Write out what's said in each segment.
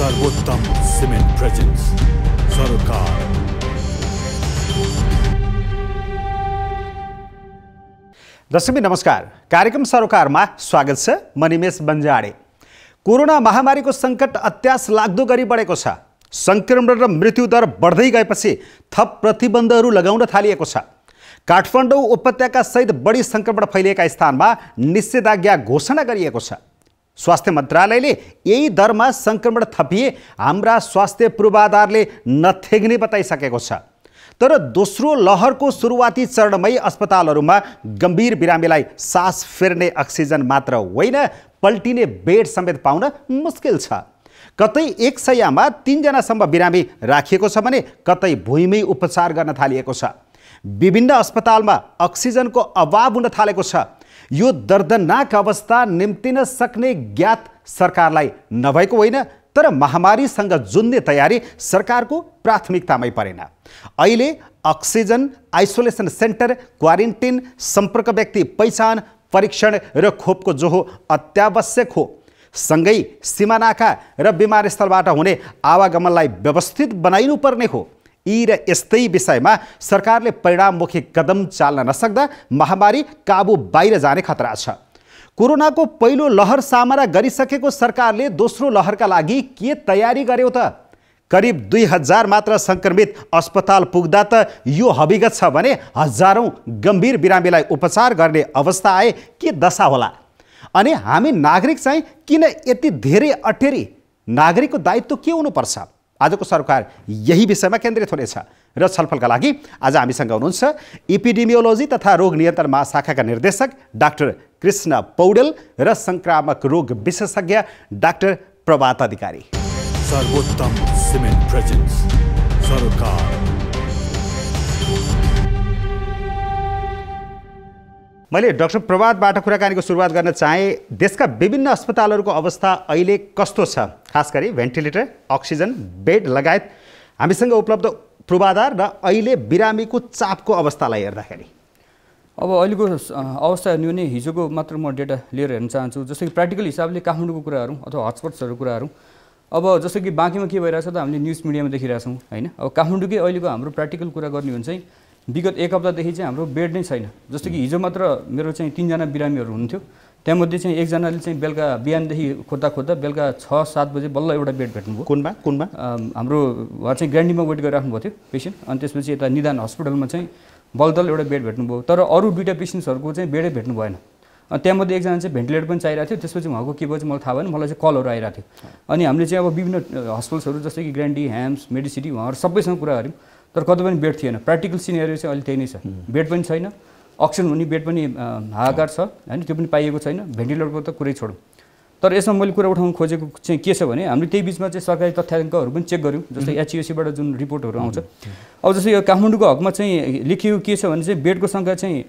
सर्वोत्तम cement presence सरोकार। दर्शक नमस्कार, कार्यक्रम सरोकारमा स्वागत छ। म निमेश बन्जाडे। कोरोना महामारीको सङ्कट अत्यास लाग्दो गरी बढेको छ। संक्रमण र मृत्युदर बढ्दै गएपछि थप प्रतिबन्धहरू लगाउन थालिएको छ। काठमाडौँ उपत्यका सहित बढी संक्रमण फैलिएका स्थानमा निषेधाज्ञा घोषणा गरिएको छ। स्वास्थ्य मन्त्रालयले यही दरमा संक्रमण थपिए हाम्रा स्वास्थ्य पूर्वाधारले नथेग्ने बताइसकेको छ। तर दोस्रो लहरको सुरुवाती चरणमै अस्पतालहरूमा गम्भीर बिरामीलाई सास फेर्ने अक्सिजन मात्र होइन, पल्टिने बेड समेत पाउन मुस्किल छ। कतै एक शय्यामा 3 जनासम्म बिरामी राखिएको छ भने कतै भुइँमै उपचार गर्न थालिएको छ। विभिन्न अस्पतालमा अक्सिजनको अभाव हुन थालेको छ। यो दर्दनाक अवस्था निम्तिन सक्ने ज्ञात सरकारलाई नभएको होइन, तर महामारीसँग जुन्ने तयारी सरकारको प्राथमिकतामै परेन। अहिले अक्सिजन, आइसोलेसन सेन्टर, क्वारेन्टिन, सम्पर्क व्यक्ति पहिचान, परीक्षण र खोपको जोहो अत्यावश्यक हो। सँगै सीमानाका र विमानस्थलबाट हुने आवागमनलाई व्यवस्थित बनाइनुपर्ने हो। यी र यस्तै विषयमा सरकारले परिणाममुखी कदम चाल्न नसक्दा महामारी काबु बाहिर जाने खतरा छ। कोरोनाको पहिलो लहर सामना गरिसकेको सरकारले दोस्रो लहरका लागि के तयारी गर्यो त? करिब 2000 मात्र संक्रमित अस्पताल पुग्दा त यो हविगत छ भने हजारौं गम्भीर बिरामीलाई उपचार गर्ने अवस्था आए के दशा होला? अनि हामी नागरिक चाहिँ किन यति धेरै अटेरी? नागरिकको दायित्व के हुनुपर्छ? आजको सरकार यही विषयमा केन्द्रित हुनेछ र छलफलका लागि आज हामीसँग हुनुहुन्छ एपिडेमियोलोजी तथा रोग नियन्त्रण महाशाखाका निर्देशक डाक्टर कृष्ण पौडेल र संक्रामक रोग विशेषज्ञ डाक्टर प्रभात अधिकारी। सर्वोत्तम सिमेन्ट प्रेजेन्स सरोकार। मैले डाक्टर प्रभातबाट कुराकानीको सुरुवात गर्न चाहे। देशका विभिन्न अस्पतालहरूको अवस्था अहिले कस्तो छ? खास गरी भेन्टिलेटर, अक्सिजन, बेड लगायत हामीसँग उपलब्ध पूर्वाधार र अहिले बिरामीको चापको अवस्थालाई हेर्दाखेरि अब अहिलेको अवस्था हेर्नु भने हिजोको मात्र म डेटा लिएर हेर्न चाहन्छु। जस्तै कि प्र्याक्टिकल हिसाबले काठमाडौँको कुराहरू अथवा हटस्पट्सहरूको कुराहरू, अब जस्तो कि बाँकीमा के भइरहेछ त हामीले न्युज मिडियामा देखिरहेछौँ होइन। अब काठमाडौँकै अहिलेको हाम्रो प्र्याक्टिकल कुरा गर्ने हो भने चाहिँ विगत एक हप्तादेखि चाहिँ हाम्रो बेड नै छैन। जस्तो कि हिजो मात्र मेरो चाहिँ 3 जना बिरामीहरू हुनुहुन्थ्यो, त्यहाँमध्ये चाहिँ एकजनाले चाहिँ बेलुका बिहानदेखि खोज्दा बेलुका 6-7 बजे बल्ल एउटा बेड भेट्नुभयो। कुनमा हाम्रो उहाँ चाहिँ ग्रान्डीमा वेट गरिराख्नु भएको थियो पेसेन्ट, अनि त्यसपछि यता निदान हस्पिटलमा चाहिँ बलदल एउटा बेड भेट्नुभयो। तर अरू 2टा पेसेन्ट्सहरूको चाहिँ बेडै भेट्नु भएन। अनि त्यहाँमध्ये एकजना चाहिँ भेन्टिलेटर पनि चाहिरहेको थियो। त्यसपछि उहाँको के भयो चाहिँ मलाई थाहा भएन, मलाई चाहिँ कलहरू आइरहेको थियो। अनि हामीले चाहिँ अब विभिन्न हस्पिटल्सहरू जस्तै कि ग्रान्डी, ह्याम्स, मेडिसिटी उहाँहरू सबैसँग कुरा गऱ्यौँ, तर कतै पनि बेड थिएन। प्र्याक्टिकल सिनेरियो चाहिँ अहिले त्यही नै छ। बेड पनि छैन, अक्सिजन हुने बेड पनि हाहाकार छ होइन, त्यो पनि पाइएको छैन। भेन्टिलेटरको त कुरै छोडौँ। तर यसमा मैले कुरा उठाउनु खोजेको चाहिँ के छ भने हामीले त्यही बिचमा चाहिँ सरकारी तथ्याङ्कहरू पनि चेक गऱ्यौँ। जस्तै एचइओसीबाट जुन रिपोर्टहरू आउँछ, अब जस्तै यो काठमाडौँको हकमा चाहिँ लेखिएको के छ भने चाहिँ बेडको सङ्ख्या चाहिँ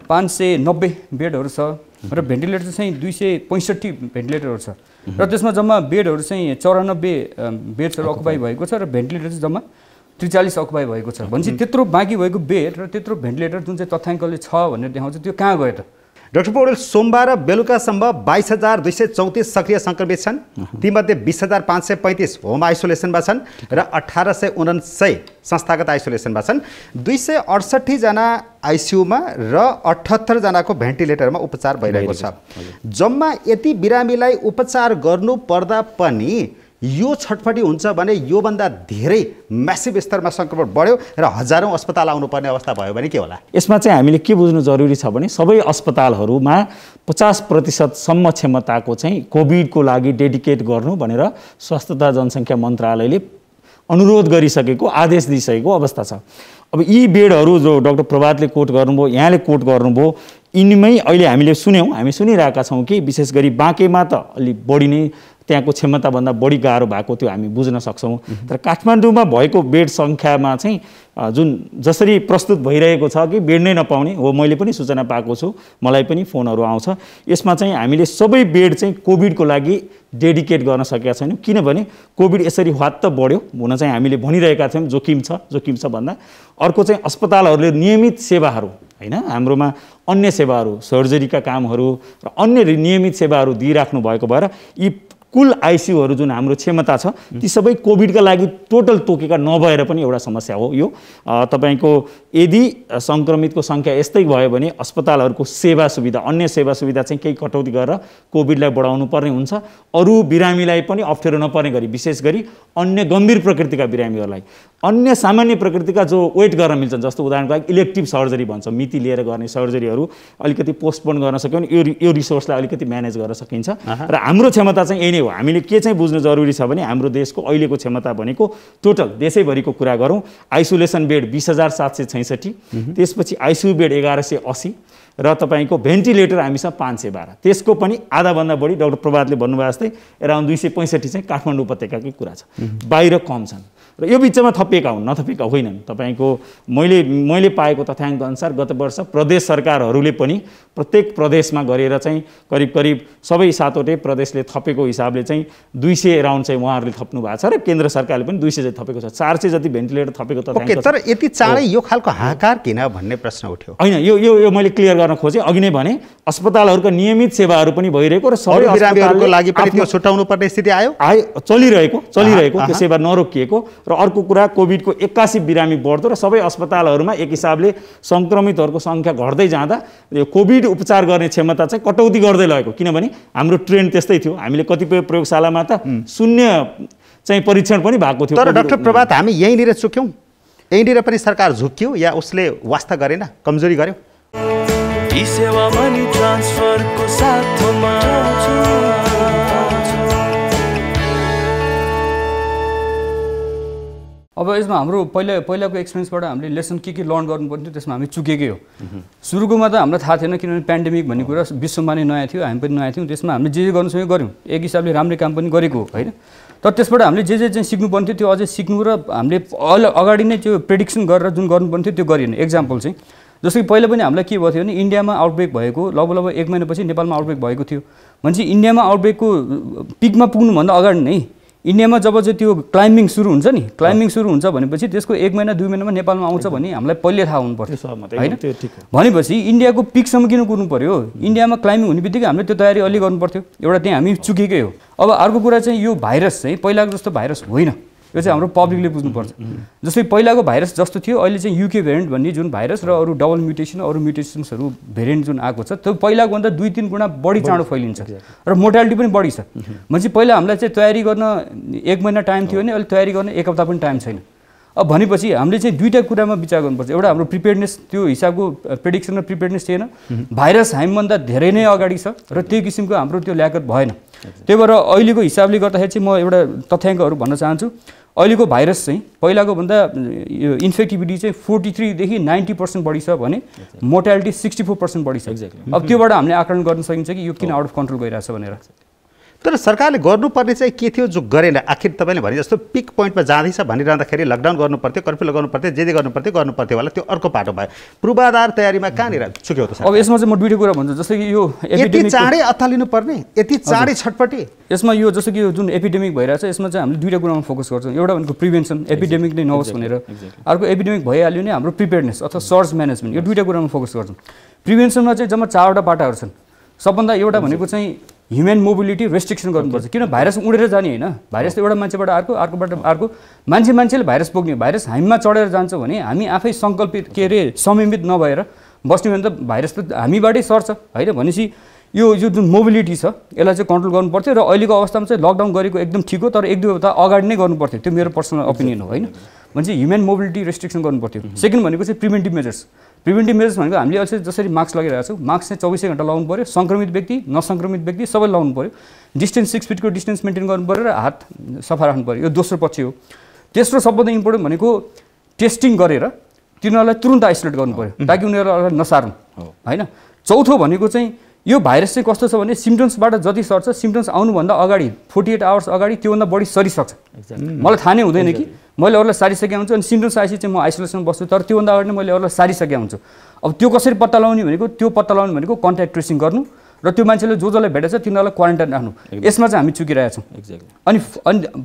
590 बेडहरू छ र भेन्टिलेटर चाहिँ 265 भेन्टिलेटरहरू छ र त्यसमा जम्मा बेडहरू चाहिँ 94 बेड्सहरू अकुपाई भएको छ र भेन्टिलेटर चाहिँ जम्मा 43 अकुपाई भएको छ। भनेपछि त्यत्रो बाँकी भएको बेड र त्यत्रो भेन्टिलेटर जुन चाहिँ तथ्याङ्कले छ भनेर देखाउँछ, त्यो कहाँ गयो त? डाक्टर पौडेल, सोमबार बेलुकासम्म 22,234 सक्रिय संक्रमित छन्। तीमध्ये 20,535 होम आइसोलेसनमा छन् र 1,849 संस्थागत आइसोलेसनमा छन्। 268 जना आइसियुमा र 78 जनाको भेन्टिलेटरमा उपचार भइरहेको छ। जम्मा यति बिरामीलाई उपचार गर्नु पर्दा पनि यो छटफटी हुन्छ भने योभन्दा धेरै म्यासिभ स्तरमा संक्रमण बढ्यो र हजारौं अस्पताल आउनुपर्ने अवस्था भयो भने के होला? यसमा चाहिँ हामीले के बुझ्नु जरुरी छ भने सबै अस्पतालहरूमा 50% सम्म क्षमताको चाहिँ कोभिडको लागि डेडिकेट गर्नु भनेर स्वास्थ्य तथा जनसङ्ख्या मन्त्रालयले अनुरोध गरिसकेको, आदेश दिइसकेको अवस्था छ। अब यी बेडहरू जो डाक्टर प्रभातले कोट गर्नुभयो, यहाँले कोट गर्नुभयो, यिनीमै अहिले हामीले हामी सुनिरहेका छौँ कि विशेष गरी बाँकेमा त अलि बढी नै त्यहाँको क्षमताभन्दा बढी गाह्रो भएको त्यो हामी बुझ्न सक्छौँ। तर काठमाडौँमा भएको बेड सङ्ख्यामा चाहिँ जुन जसरी प्रस्तुत भइरहेको छ कि बेड नै नपाउने हो, मैले पनि सूचना पाएको छु, मलाई पनि फोनहरू आउँछ। यसमा चाहिँ हामीले सबै बेड चाहिँ कोभिडको लागि डेडिकेट गर्न सकेका छैनौँ, किनभने कोभिड यसरी हवात्त बढ्यो हुन चाहिँ हामीले भनिरहेका थियौँ जोखिम छ भन्दा। अर्को चाहिँ अस्पतालहरूले नियमित सेवाहरू हैन, हाम्रोमा अन्य सेवाहरू, सर्जरीका कामहरू र अन्य नियमित सेवाहरू दिइराख्नु भएको भएर यी कुल आइसियुहरू जुन हाम्रो क्षमता छ ती सबै कोभिडका लागि टोटल तोकेका नभएर पनि एउटा समस्या हो यो। तपाईको यदि संक्रमितको संख्या यस्तै भयो भने अस्पतालहरूको सेवा सुविधा अन्य सेवा सुविधा चाहिँ केही कटौती गरेर कोभिडलाई बढाउनु पर्ने हुन्छ। अरू बिरामीलाई पनि अप्ठ्यारो नपर्ने गरी विशेष गरी अन्य गम्भीर प्रकृतिका बिरामीहरूलाई अन्य सामान्य प्रकृतिका जो वेट गर्न मिल्छन् जस्तो उदाहरणको लागि इलेक्टिभ सर्जरी भन्छ मिति लिएर गर्ने सर्जरीहरू अलिकति पोस्टपोन गर्न सक्यो भने यो रिसोर्सलाई अलिकति म्यानेज गर्न सकिन्छ। र हाम्रो क्षमता चाहिँ यही नै हो। हामीले के चाहिँ बुझ्नु जरुरी छ भने हाम्रो देशको अहिलेको क्षमता भनेको टोटल देशैभरिको कुरा गरौँ आइसोलेसन बेड 20,766 त्यसपछि आइसियु बेड 1180 र तपाईको भेन्टिलेटर हामीसँग 512 त्यसको पनि आधाभन्दा बढी डाक्टर प्रभातले भन्नुभयो जस्तै अराउन्ड 265 चाहिँ काठमाडौँ उपत्यकाकै कुरा छ बाहिर कम छन् र यो बिचमा थपिएका हुन् नथपिएका होइनन्। तपाईको मैले पाएको तथ्याङ्क अनुसार गत वर्ष प्रदेश सरकारहरूले पनि प्रत्येक प्रदेशमा गरेर चाहिँ करिब करिब सबै 7वटै प्रदेशले थपेको हिसाबले चाहिँ 200 अराउन्ड चाहिँ उहाँहरूले थप्नु भएको छ र केन्द्र सरकारले पनि 200 जति थपेको छ 400 जति भेन्टिलेटर थपेको तथ्याङ्क। तर यति चाँडै यो खालको हाहाकार किन भन्ने प्रश्न उठ्यो। हैन यो मैले क्लियर गर्न खोजेँ अघि नै भने अस्पतालहरूको नियमित सेवाहरू पनि भइरहेको र सबै बिरामीहरूको लागि पनि त्यो छुटाउनु पर्ने स्थिति आयो चलिरहेको त्यो सेवा नरोकिएको। र अर्को कुरा कोभिडको 81 बिरामी बढ्दो र सबै अस्पतालहरूमा एक हिसाबले संक्रमितहरूको संख्या घट्दै जाँदा यो कोभिड उपचार गर्ने क्षमता चाहिँ कटौती गर्दै लगेको किनभने हाम्रो ट्रेन्ड त्यस्तै थियो। हामीले कतिपय प्रयोगशालामा त शून्य चाहिँ परीक्षण पनि भएको थियो। तर डाक्टर प्रभात हामी यहीँनिर चुक्यौँ यहीँनिर पनि सरकार झुक्क्यो या उसले वास्ता गरेन कमजोरी गर्यो। सेवा मनी ट्रान्सफरको साथमा अब यसमा हाम्रो पहिलाको एक्सपिरियन्सबाट हामीले लेसन के लर्न गर्नुपर्ने थियो त्यसमा हामी चुकेकै हो। सुरुकोमा त हामीलाई थाहा थिएन किनभने पेन्डेमिक भन्ने कुरा विश्वमा नै नयाँ थियो हामी पनि नयाँ थियौँ त्यसमा हामीले जे गर्नु सक्यो गऱ्यौँ एक हिसाबले राम्रै काम पनि गरेको हो होइन। तर त्यसबाट हामीले जे चाहिँ सिक्नुपर्ने थियो त्यो अझै सिक्नु र हामीले अगाडि नै त्यो प्रेडिक्सन गरेर जुन गर्नुपर्ने थियो त्यो गरिएन। एक्जाम्पल चाहिँ जस्तो कि पहिला पनि हामीलाई के भयो थियो भने इन्डियामा आउटब्रेक भएको लगभग 1 महिनापछि नेपालमा आउटब्रेक भएको थियो भनेपछि इन्डियामा आउटब्रेकको पिकमा पुग्नुभन्दा अगाडि नै इन्डियामा जब चाहिँ त्यो क्लाइम्बिङ सुरु हुन्छ नि क्लाइम्बिङ सुरु हुन्छ भनेपछि त्यसको 1 महिना 2 महिनामा नेपालमा आउँछ भने हामीलाई पहिले थाहा हुनु पर्यो होइन। भनेपछि इन्डियाको पिकसम्म किन कुर्नु पर्यो इन्डियामा क्लाइम्बिङ हुने बित्तिकै हामीले त्यो तयारी अलि गर्नु पर्थ्यो एउटा त्यहाँ हामी चुकेकै हो। अब अर्को कुरा चाहिँ यो भाइरस चाहिँ पहिलाको जस्तो भाइरस होइन यो चाहिँ हाम्रो पब्लिकले बुझ्नुपर्छ। जस्तै पहिलाको भाइरस जस्तो थियो अहिले चाहिँ युके भेरिएन्ट भन्ने जुन भाइरस र अरू डबल म्युटेसन अरू म्युटेसन्सहरू भेरिएन्ट जुन आएको छ त्यो पहिलाको भन्दा 2-3 गुणा बढी चाँडो फैलिन्छ र मोर्टालिटी पनि बढी छ। भनेपछि पहिला हामीलाई चाहिँ तयारी गर्न 1 महिना टाइम थियो भने अहिले तयारी गर्न 1 हप्ता पनि टाइम छैन। अब भनेपछि हामीले चाहिँ दुईटा कुरामा विचार गर्नुपर्छ। एउटा हाम्रो प्रिपेयर्डनेस त्यो हिसाबको प्रेडिक्सन र प्रिपेयर्डनेस थिएन भाइरस हामीभन्दा धेरै नै अगाडि छ र त्यो किसिमको हाम्रो त्यो ल्याकत भएन। त्यही भएर अहिलेको हिसाबले गर्दाखेरि चाहिँ म एउटा तथ्याङ्कहरू भन्न चाहन्छु अहिलेको भाइरस चाहिँ पहिलाको भन्दा यो इन्फेक्टिभिटी चाहिँ 43 देखि 90% बढी छ भने मोर्टालिटी 64% बढी छ। अब त्योबाट हामीले आकलन गर्न सकिन्छ कि यो किन आउट अफ कन्ट्रोल गइरहेछ भनेर। तर सरकारले गर्नुपर्ने चाहिँ के थियो जो गरेन आखिर तपाईँले भने जस्तो पिक पोइन्टमा जाँदैछ भनिरहँदाखेरि लकडाउन गर्नु पर्थ्यो कर्फ्यू लगाउनु पर्थ्यो जे गर्नु पर्थ्यो होला त्यो अर्को पाटो भयो पूर्वाधार तयारीमा कहाँनिर चुक्यो त। अब यसमा चाहिँ म दुईटा कुरा भन्छु जस्तै कि यो यति चाँडै अत्तालिनु पर्ने यति चाँडै छटपटी यसमा यो जस्तो कि यो जुन एपिडेमिक भइरहेछ यसमा चाहिँ हामीले दुईटा कुरामा फोकस गर्छौँ। एउटा भनेको प्रिभेन्सन एपिडेमिक नै नहोस् भनेर अर्को एपिडेमिक भइहाल्यो भने हाम्रो प्रिपेयर्डनेस अथवा सर्ज म्यानेजमेन्ट यो दुईटा कुरामा फोकस गर्छौँ। प्रिभेन्सनमा चाहिँ जम्मा 4वटा पाटाहरू छन्। सबभन्दा एउटा भनेको चाहिँ ह्युमन मोबिलिटी रेस्ट्रिक्सन गर्नुपर्छ किन भाइरस उडेर जाने होइन भाइरस त एउटा मान्छेबाट अर्कोबाट अर्को मान्छेले भाइरस पुग्ने भाइरस हामीमा चढेर जान्छ भने हामी आफै सङ्कल्पित के अरे संयमित नभएर बस्ने भने त भाइरस त हामीबाटै सर्छ होइन। भनेपछि यो जुन मोबिलिटी छ यसलाई चाहिँ कन्ट्रोल गर्नु पर्थ्यो र अहिलेको अवस्थामा चाहिँ लकडाउन गरेको एकदम ठिक हो तर 1-2 हप्ता अगाडि नै गर्नु पर्थ्यो त्यो मेरो पर्सनल ओपिनियन हो होइन। भनेपछि ह्युमन मोबिलिटी रेस्ट्रिक्सन गर्नु पर्थ्यो। सेकेन्ड भनेको चाहिँ प्रिभेन्टिभ मेजर्स भनेको हामीले अहिले जसरी मास्क लगाइरहेको छौँ मास्क चाहिँ 24 घण्टा लाउनु पऱ्यो सङ्क्रमित व्यक्ति नसङ्क्रमित व्यक्ति सबै लाउनु पऱ्यो डिस्टेन्स 6 फिटको डिस्टेन्स मेन्टेन गर्नु पऱ्यो र हात सफा राख्नु पऱ्यो यो दोस्रो पक्ष हो। तेस्रो सबभन्दा इम्पोर्टेन्ट भनेको टेस्टिङ गरेर तिनीहरूलाई तुरुन्त आइसोलेट गर्नु पऱ्यो ताकि उनीहरूलाई नसार्नु होइन। चौथो भनेको चाहिँ यो भाइरस चाहिँ कस्तो छ भने सिम्पटम्सबाट जति सर्छ सिम्पटम्स आउनुभन्दा अगाडि 48 आवर्स अगाडि त्योभन्दा बढी सरिसक्छ। मलाई थाहा नै हुँदैन कि मैले अरूलाई सारिसकेको हुन्छु अनि सिम्पटम्स आएपछि चाहिँ म आइसोलेसनमा बस्छु तर त्योभन्दा अगाडि नै मैले अरूलाई सारिसकेको हुन्छु। अब त्यो कसरी पत्ता लगाउने भनेको त्यो पत्ता लगाउनु भनेको कन्ट्याक्ट ट्रेसिङ गर्नु र त्यो मान्छेले जसलाई भेटेछ तिनीहरूलाई क्वारेन्टाइन राख्नु यसमा चाहिँ हामी चुकिरहेका छौँ। अनि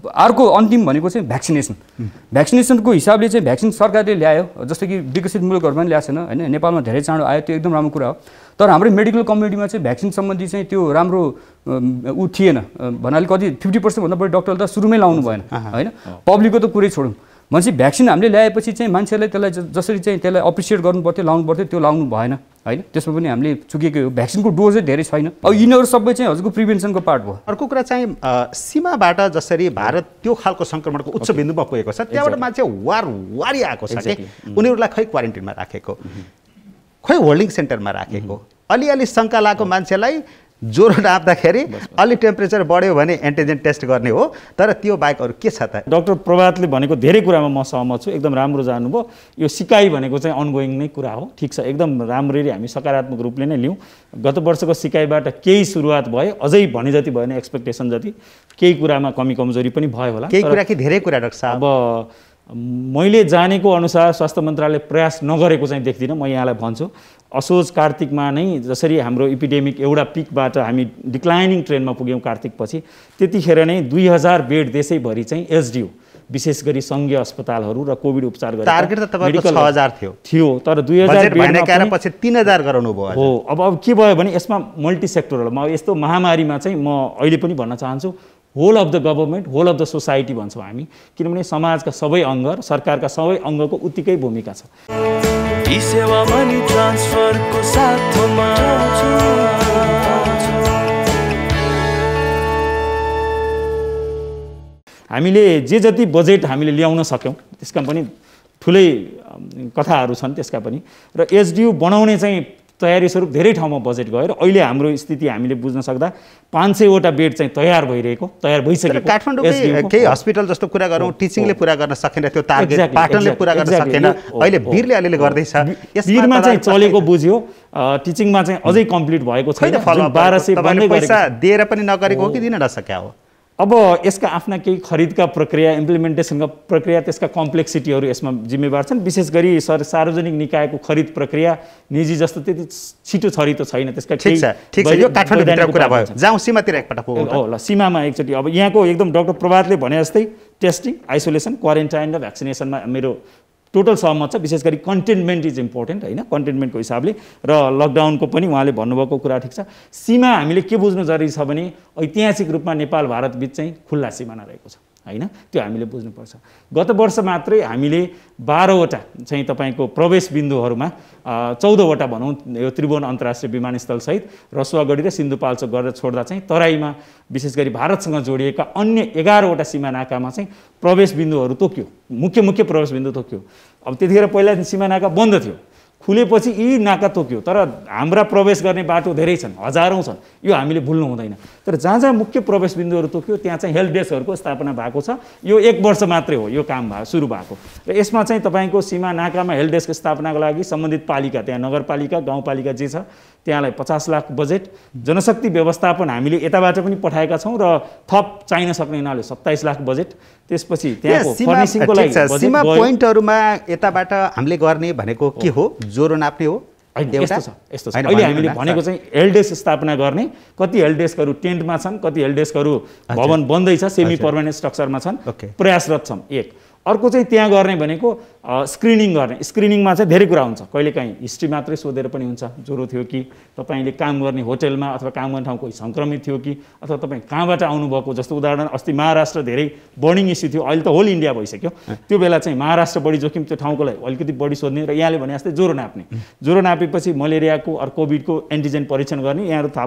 अर्को अन्तिम भनेको चाहिँ भ्याक्सिनेसनको हिसाबले चाहिँ भ्याक्सिन सरकारले ल्यायो जस्तो कि विकसित मुलुकहरूमा पनि ल्याएको छैन होइन नेपालमा धेरै चाँडो आयो त्यो एकदम राम्रो कुरा हो। तर हाम्रो मेडिकल कम्युनिटीमा चाहिँ भ्याक्सिन सम्बन्धी चाहिँ त्यो राम्रो ऊ थिएन भन्नाले कति 50% भन्दा बढी डक्टरले त सुरुमै लाउनु भएन होइन पब्लिकको त कुरै छोडौँ भनेपछि भ्याक्सिन हामीले ल्याएपछि चाहिँ मान्छेलाई त्यसलाई जसरी चाहिँ त्यसलाई अप्रिसिएट गर्नु पर्थ्यो लाउनु पर्थ्यो त्यो लाउनु भएन होइन त्यसमा पनि हामीले चुकेकै हो भ्याक्सिनको डोजै धेरै छैन अब यिनीहरू सबै चाहिँ हजुरको प्रिभेन्सनको पार्ट भयो अर्को कुरा चाहिँ सीमाबाट जसरी भारत त्यो खालको सङ्क्रमणको उच्च बिन्दुमा पुगेको छ त्यहाँबाट मान्छे वारी आएको छ कि उनीहरूलाई खै क्वारेन्टिनमा राखेको खै होल्डिङ सेन्टरमा राखेको अलिअलि शङ्का लागेको मान्छेलाई ज्वरो नाप्दाखेरि अलि टेम्परेचर बढ्यो भने एन्टिजेन टेस्ट गर्ने हो तर त्यो बाहेक अरू के छ त डाक्टर प्रभातले भनेको धेरै कुरामा म सहमत छु एकदम राम्रो जानुभयो यो सिकाइ भनेको चाहिँ अनगोइङ नै कुरा हो ठिक छ एकदम राम्ररी हामी सकारात्मक रूपले नै लिउँ गत वर्षको सिकाइबाट केही सुरुवात भयो अझै भने जति भएन एक्सपेक्टेसन जति केही कुरामा कमी कमजोरी पनि भयो होला केही कुरा कि धेरै कुरा डाक्टर साहब अब मैले जानेको अनुसार स्वास्थ्य मन्त्रालयले प्रयास नगरेको चाहिँ देख्दिनँ म यहाँलाई भन्छु असोज कार्तिकमा नै जसरी हाम्रो इपिडेमिक एउटा पिकबाट हामी डिक्लाइनिङ ट्रेन्डमा पुग्यौँ कार्तिकपछि त्यतिखेर नै 2000 बेड देशैभरि चाहिँ एसडियू विशेष गरी सङ्घीय अस्पतालहरू र कोभिड उपचार गर्ने टार्गेट त तपाईँको 6000 थियो तर 2000 बेडमा पछि 3000 गराउनु भयो हो अब के भयो भने यसमा मल्टी सेक्टरल म यस्तो महामारीमा चाहिँ म अहिले पनि भन्न चाहन्छु whole of the government whole of the society भन्छौँ हामी किनभने समाजका सबै अङ्ग र सरकारका सबै अङ्गको उत्तिकै भूमिका छ ई सेवा मनी ट्रान्सफरको साथमा हामीले जे जति बजेट हामीले ल्याउन सक्यौँ त्यसका पनि ठुलै कथाहरू छन् त्यसका पनि र एसडियू बनाउने चाहिँ तयारी स्वरूप धेरै ठाउँमा बजेट गयो र अहिले हाम्रो स्थिति हामीले बुझ्न सक्दा 500वटा बेड चाहिँ तयार भइसकेको काठमाडौँकै केही हस्पिटल जस्तो कुरा गरौँ टिचिङले पुरा गर्न सकेन त्यो टार्गेट पाटनले पुरा गर्न सकेन अहिले वीरले अलिअलि गर्दैछ वीरमा चाहिँ चलेको बुझ्यो टिचिङमा चाहिँ अझै कम्प्लिट भएको छैन 1200 बन्दै पैसा दिएर पनि नगरेको हो कि दिन नसक्या हो अब यसका आफ्ना केही खरिदका प्रक्रिया इम्प्लिमेन्टेसनका प्रक्रिया त्यसका कम्प्लेक्सिटीहरू यसमा जिम्मेवार छन् विशेष गरी सार्वजनिक निकायको खरिद प्रक्रिया निजी जस्तो त्यति छिटो छरितो छैन त्यसका ठिक छ यो काठमाडौँभित्र कुरा भयो जाउँ सीमातिर एकपटक पुगौँ हो ल सीमामा एकचोटि अब यहाँको एकदम डाक्टर प्रभातले भने जस्तै टेस्टिङ आइसोलेसन क्वारेन्टाइन र भ्याक्सिनेसनमा मेरो टोटल सहमत छ विशेष गरी कन्टेनमेन्ट इज इम्पोर्टेन्ट होइन कन्टेनमेन्टको हिसाबले र लकडाउनको पनि उहाँले भन्नुभएको कुरा ठिक छ सीमा हामीले के बुझ्नु जरुरी छ भने ऐतिहासिक रूपमा नेपाल भारत बीच चाहिँ खुल्ला सिमाना रहेको छ होइन त्यो हामीले बुझ्नुपर्छ गत वर्ष मात्रै हामीले 12वटा चाहिँ तपाईँको प्रवेश बिन्दुहरूमा 14वटा भनौँ यो त्रिभुवन अन्तर्राष्ट्रिय विमानस्थल सहित रसुवागढी र सिन्धुपाल्चोक गरेर छोड्दा चाहिँ तराईमा विशेष गरी भारतसँग जोडिएका अन्य 11वटा सीमा नाकामा चाहिँ प्रवेश बिन्दुहरू तोक्यो मुख्य प्रवेश बिन्दु तोक्यो अब त्यतिखेर पहिला सीमा नाका बन्द थियो खुलेपछि यी नाका तोक्यो तर हाम्रा प्रवेश गर्ने बाटो धेरै छन् हजारौँ छन् यो हामीले भुल्नु हुँदैन तर जहाँ जहाँ मुख्य प्रवेश बिन्दुहरू तोक्यो त्यहाँ चाहिँ हेल्प डेस्कहरूको स्थापना भएको छ यो 1 वर्ष मात्रै हो यो काम सुरु भएको र यसमा चाहिँ तपाईँको सीमा नाकामा हेल्प डेस्क स्थापनाको लागि सम्बन्धित पालिका त्यहाँ नगरपालिका गाउँपालिका जे छ त्यहाँलाई 50 लाख बजेट जनशक्ति व्यवस्थापन हामीले यताबाट पनि पठाएका छौँ र थप चाहिन सक्ने हुनाले 27 लाख बजेट त्यसपछि त्यहाँको फर्निसिङको लागि सीमा पोइन्टहरुमा यताबाट हामीले गर्ने भनेको के हो ज्वरो नाप्ने हो यस्तो छ अहिले हामीले भनेको चाहिँ हेल्प डेस्क स्थापना गर्ने कति हेल्प डेस्कहरू टेन्टमा छन् कति हेल्प डेस्कहरू भवन बन्दै छ सेमी पर्मानेन्ट स्ट्रक्चरमा छन् प्रयासरत छन् एक अर्को चाहिँ त्यहाँ गर्ने भनेको स्क्रिनिङ गर्ने स्क्रिनिङमा चाहिँ धेरै कुरा हुन्छ कहिलेकाहीँ हिस्ट्री मात्रै सोधेर पनि हुन्छ ज्वरो थियो कि तपाईँले काम गर्ने होटलमा अथवा काम गर्ने ठाउँ कोही सङ्क्रमित थियो कि अथवा तपाईँ कहाँबाट आउनुभएको जस्तो उदाहरण अस्ति महाराष्ट्र धेरै बर्निङ इस्यु थियो अहिले त होल इन्डिया भइसक्यो त्यो बेला चाहिँ महाराष्ट्र बढी जोखिम त्यो ठाउँकोलाई अलिकति बढी सोध्ने र यहाँले भने जस्तै ज्वरो नाप्ने ज्वरो नापेपछि मलेरियाको अरू कोभिडको एन्टिजेन परीक्षण गर्ने यहाँहरू थाहा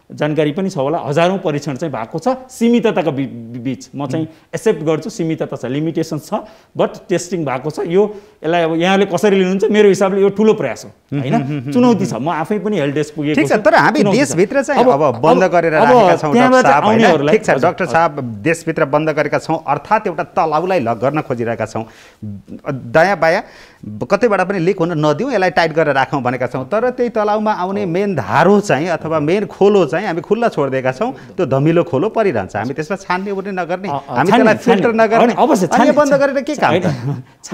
जानकारी पनि छ होला हजारौँ परीक्षण चाहिँ भएको छ सीमितताको बीच म चाहिँ एक्सेप्ट गर्छु सीमितता छ लिमिटेसन छ बट टेस्टिङ भएको छ यो यसलाई अब यहाँले कसरी लिनुहुन्छ मेरो हिसाबले यो ठुलो प्रयास हो हैन चुनौती छ म आफै पनि हेल्प डेस्क पुगेको ठीक छ तर हामी देशभित्र चाहिँ अब बन्द गरेर राखेका छौँ डाक्टर साहब ठीक छ डाक्टर साहब देशभित्र बन्द गरेका छौँ अर्थात् एउटा तलाउलाई लक गर्न खोजिरहेका छौँ दायाँ बायाँ कतैबाट पनि लिक हुन नदिउँ यसलाई टाइट गरेर राखौँ भनेका छौँ तर त्यही तलाउमा आउने मेन धारो चाहिँ अथवा मेन खोलो चाहिँ हामी खुल्ला छोडिदिएका छौँ त्यो धमिलो खोलो परिरहन्छ हामी त्यसमा छान्ने उर्ने नगर्ने हामी त्यसलाई फिल्टर नगर्ने अनि बन्द गरेर के काम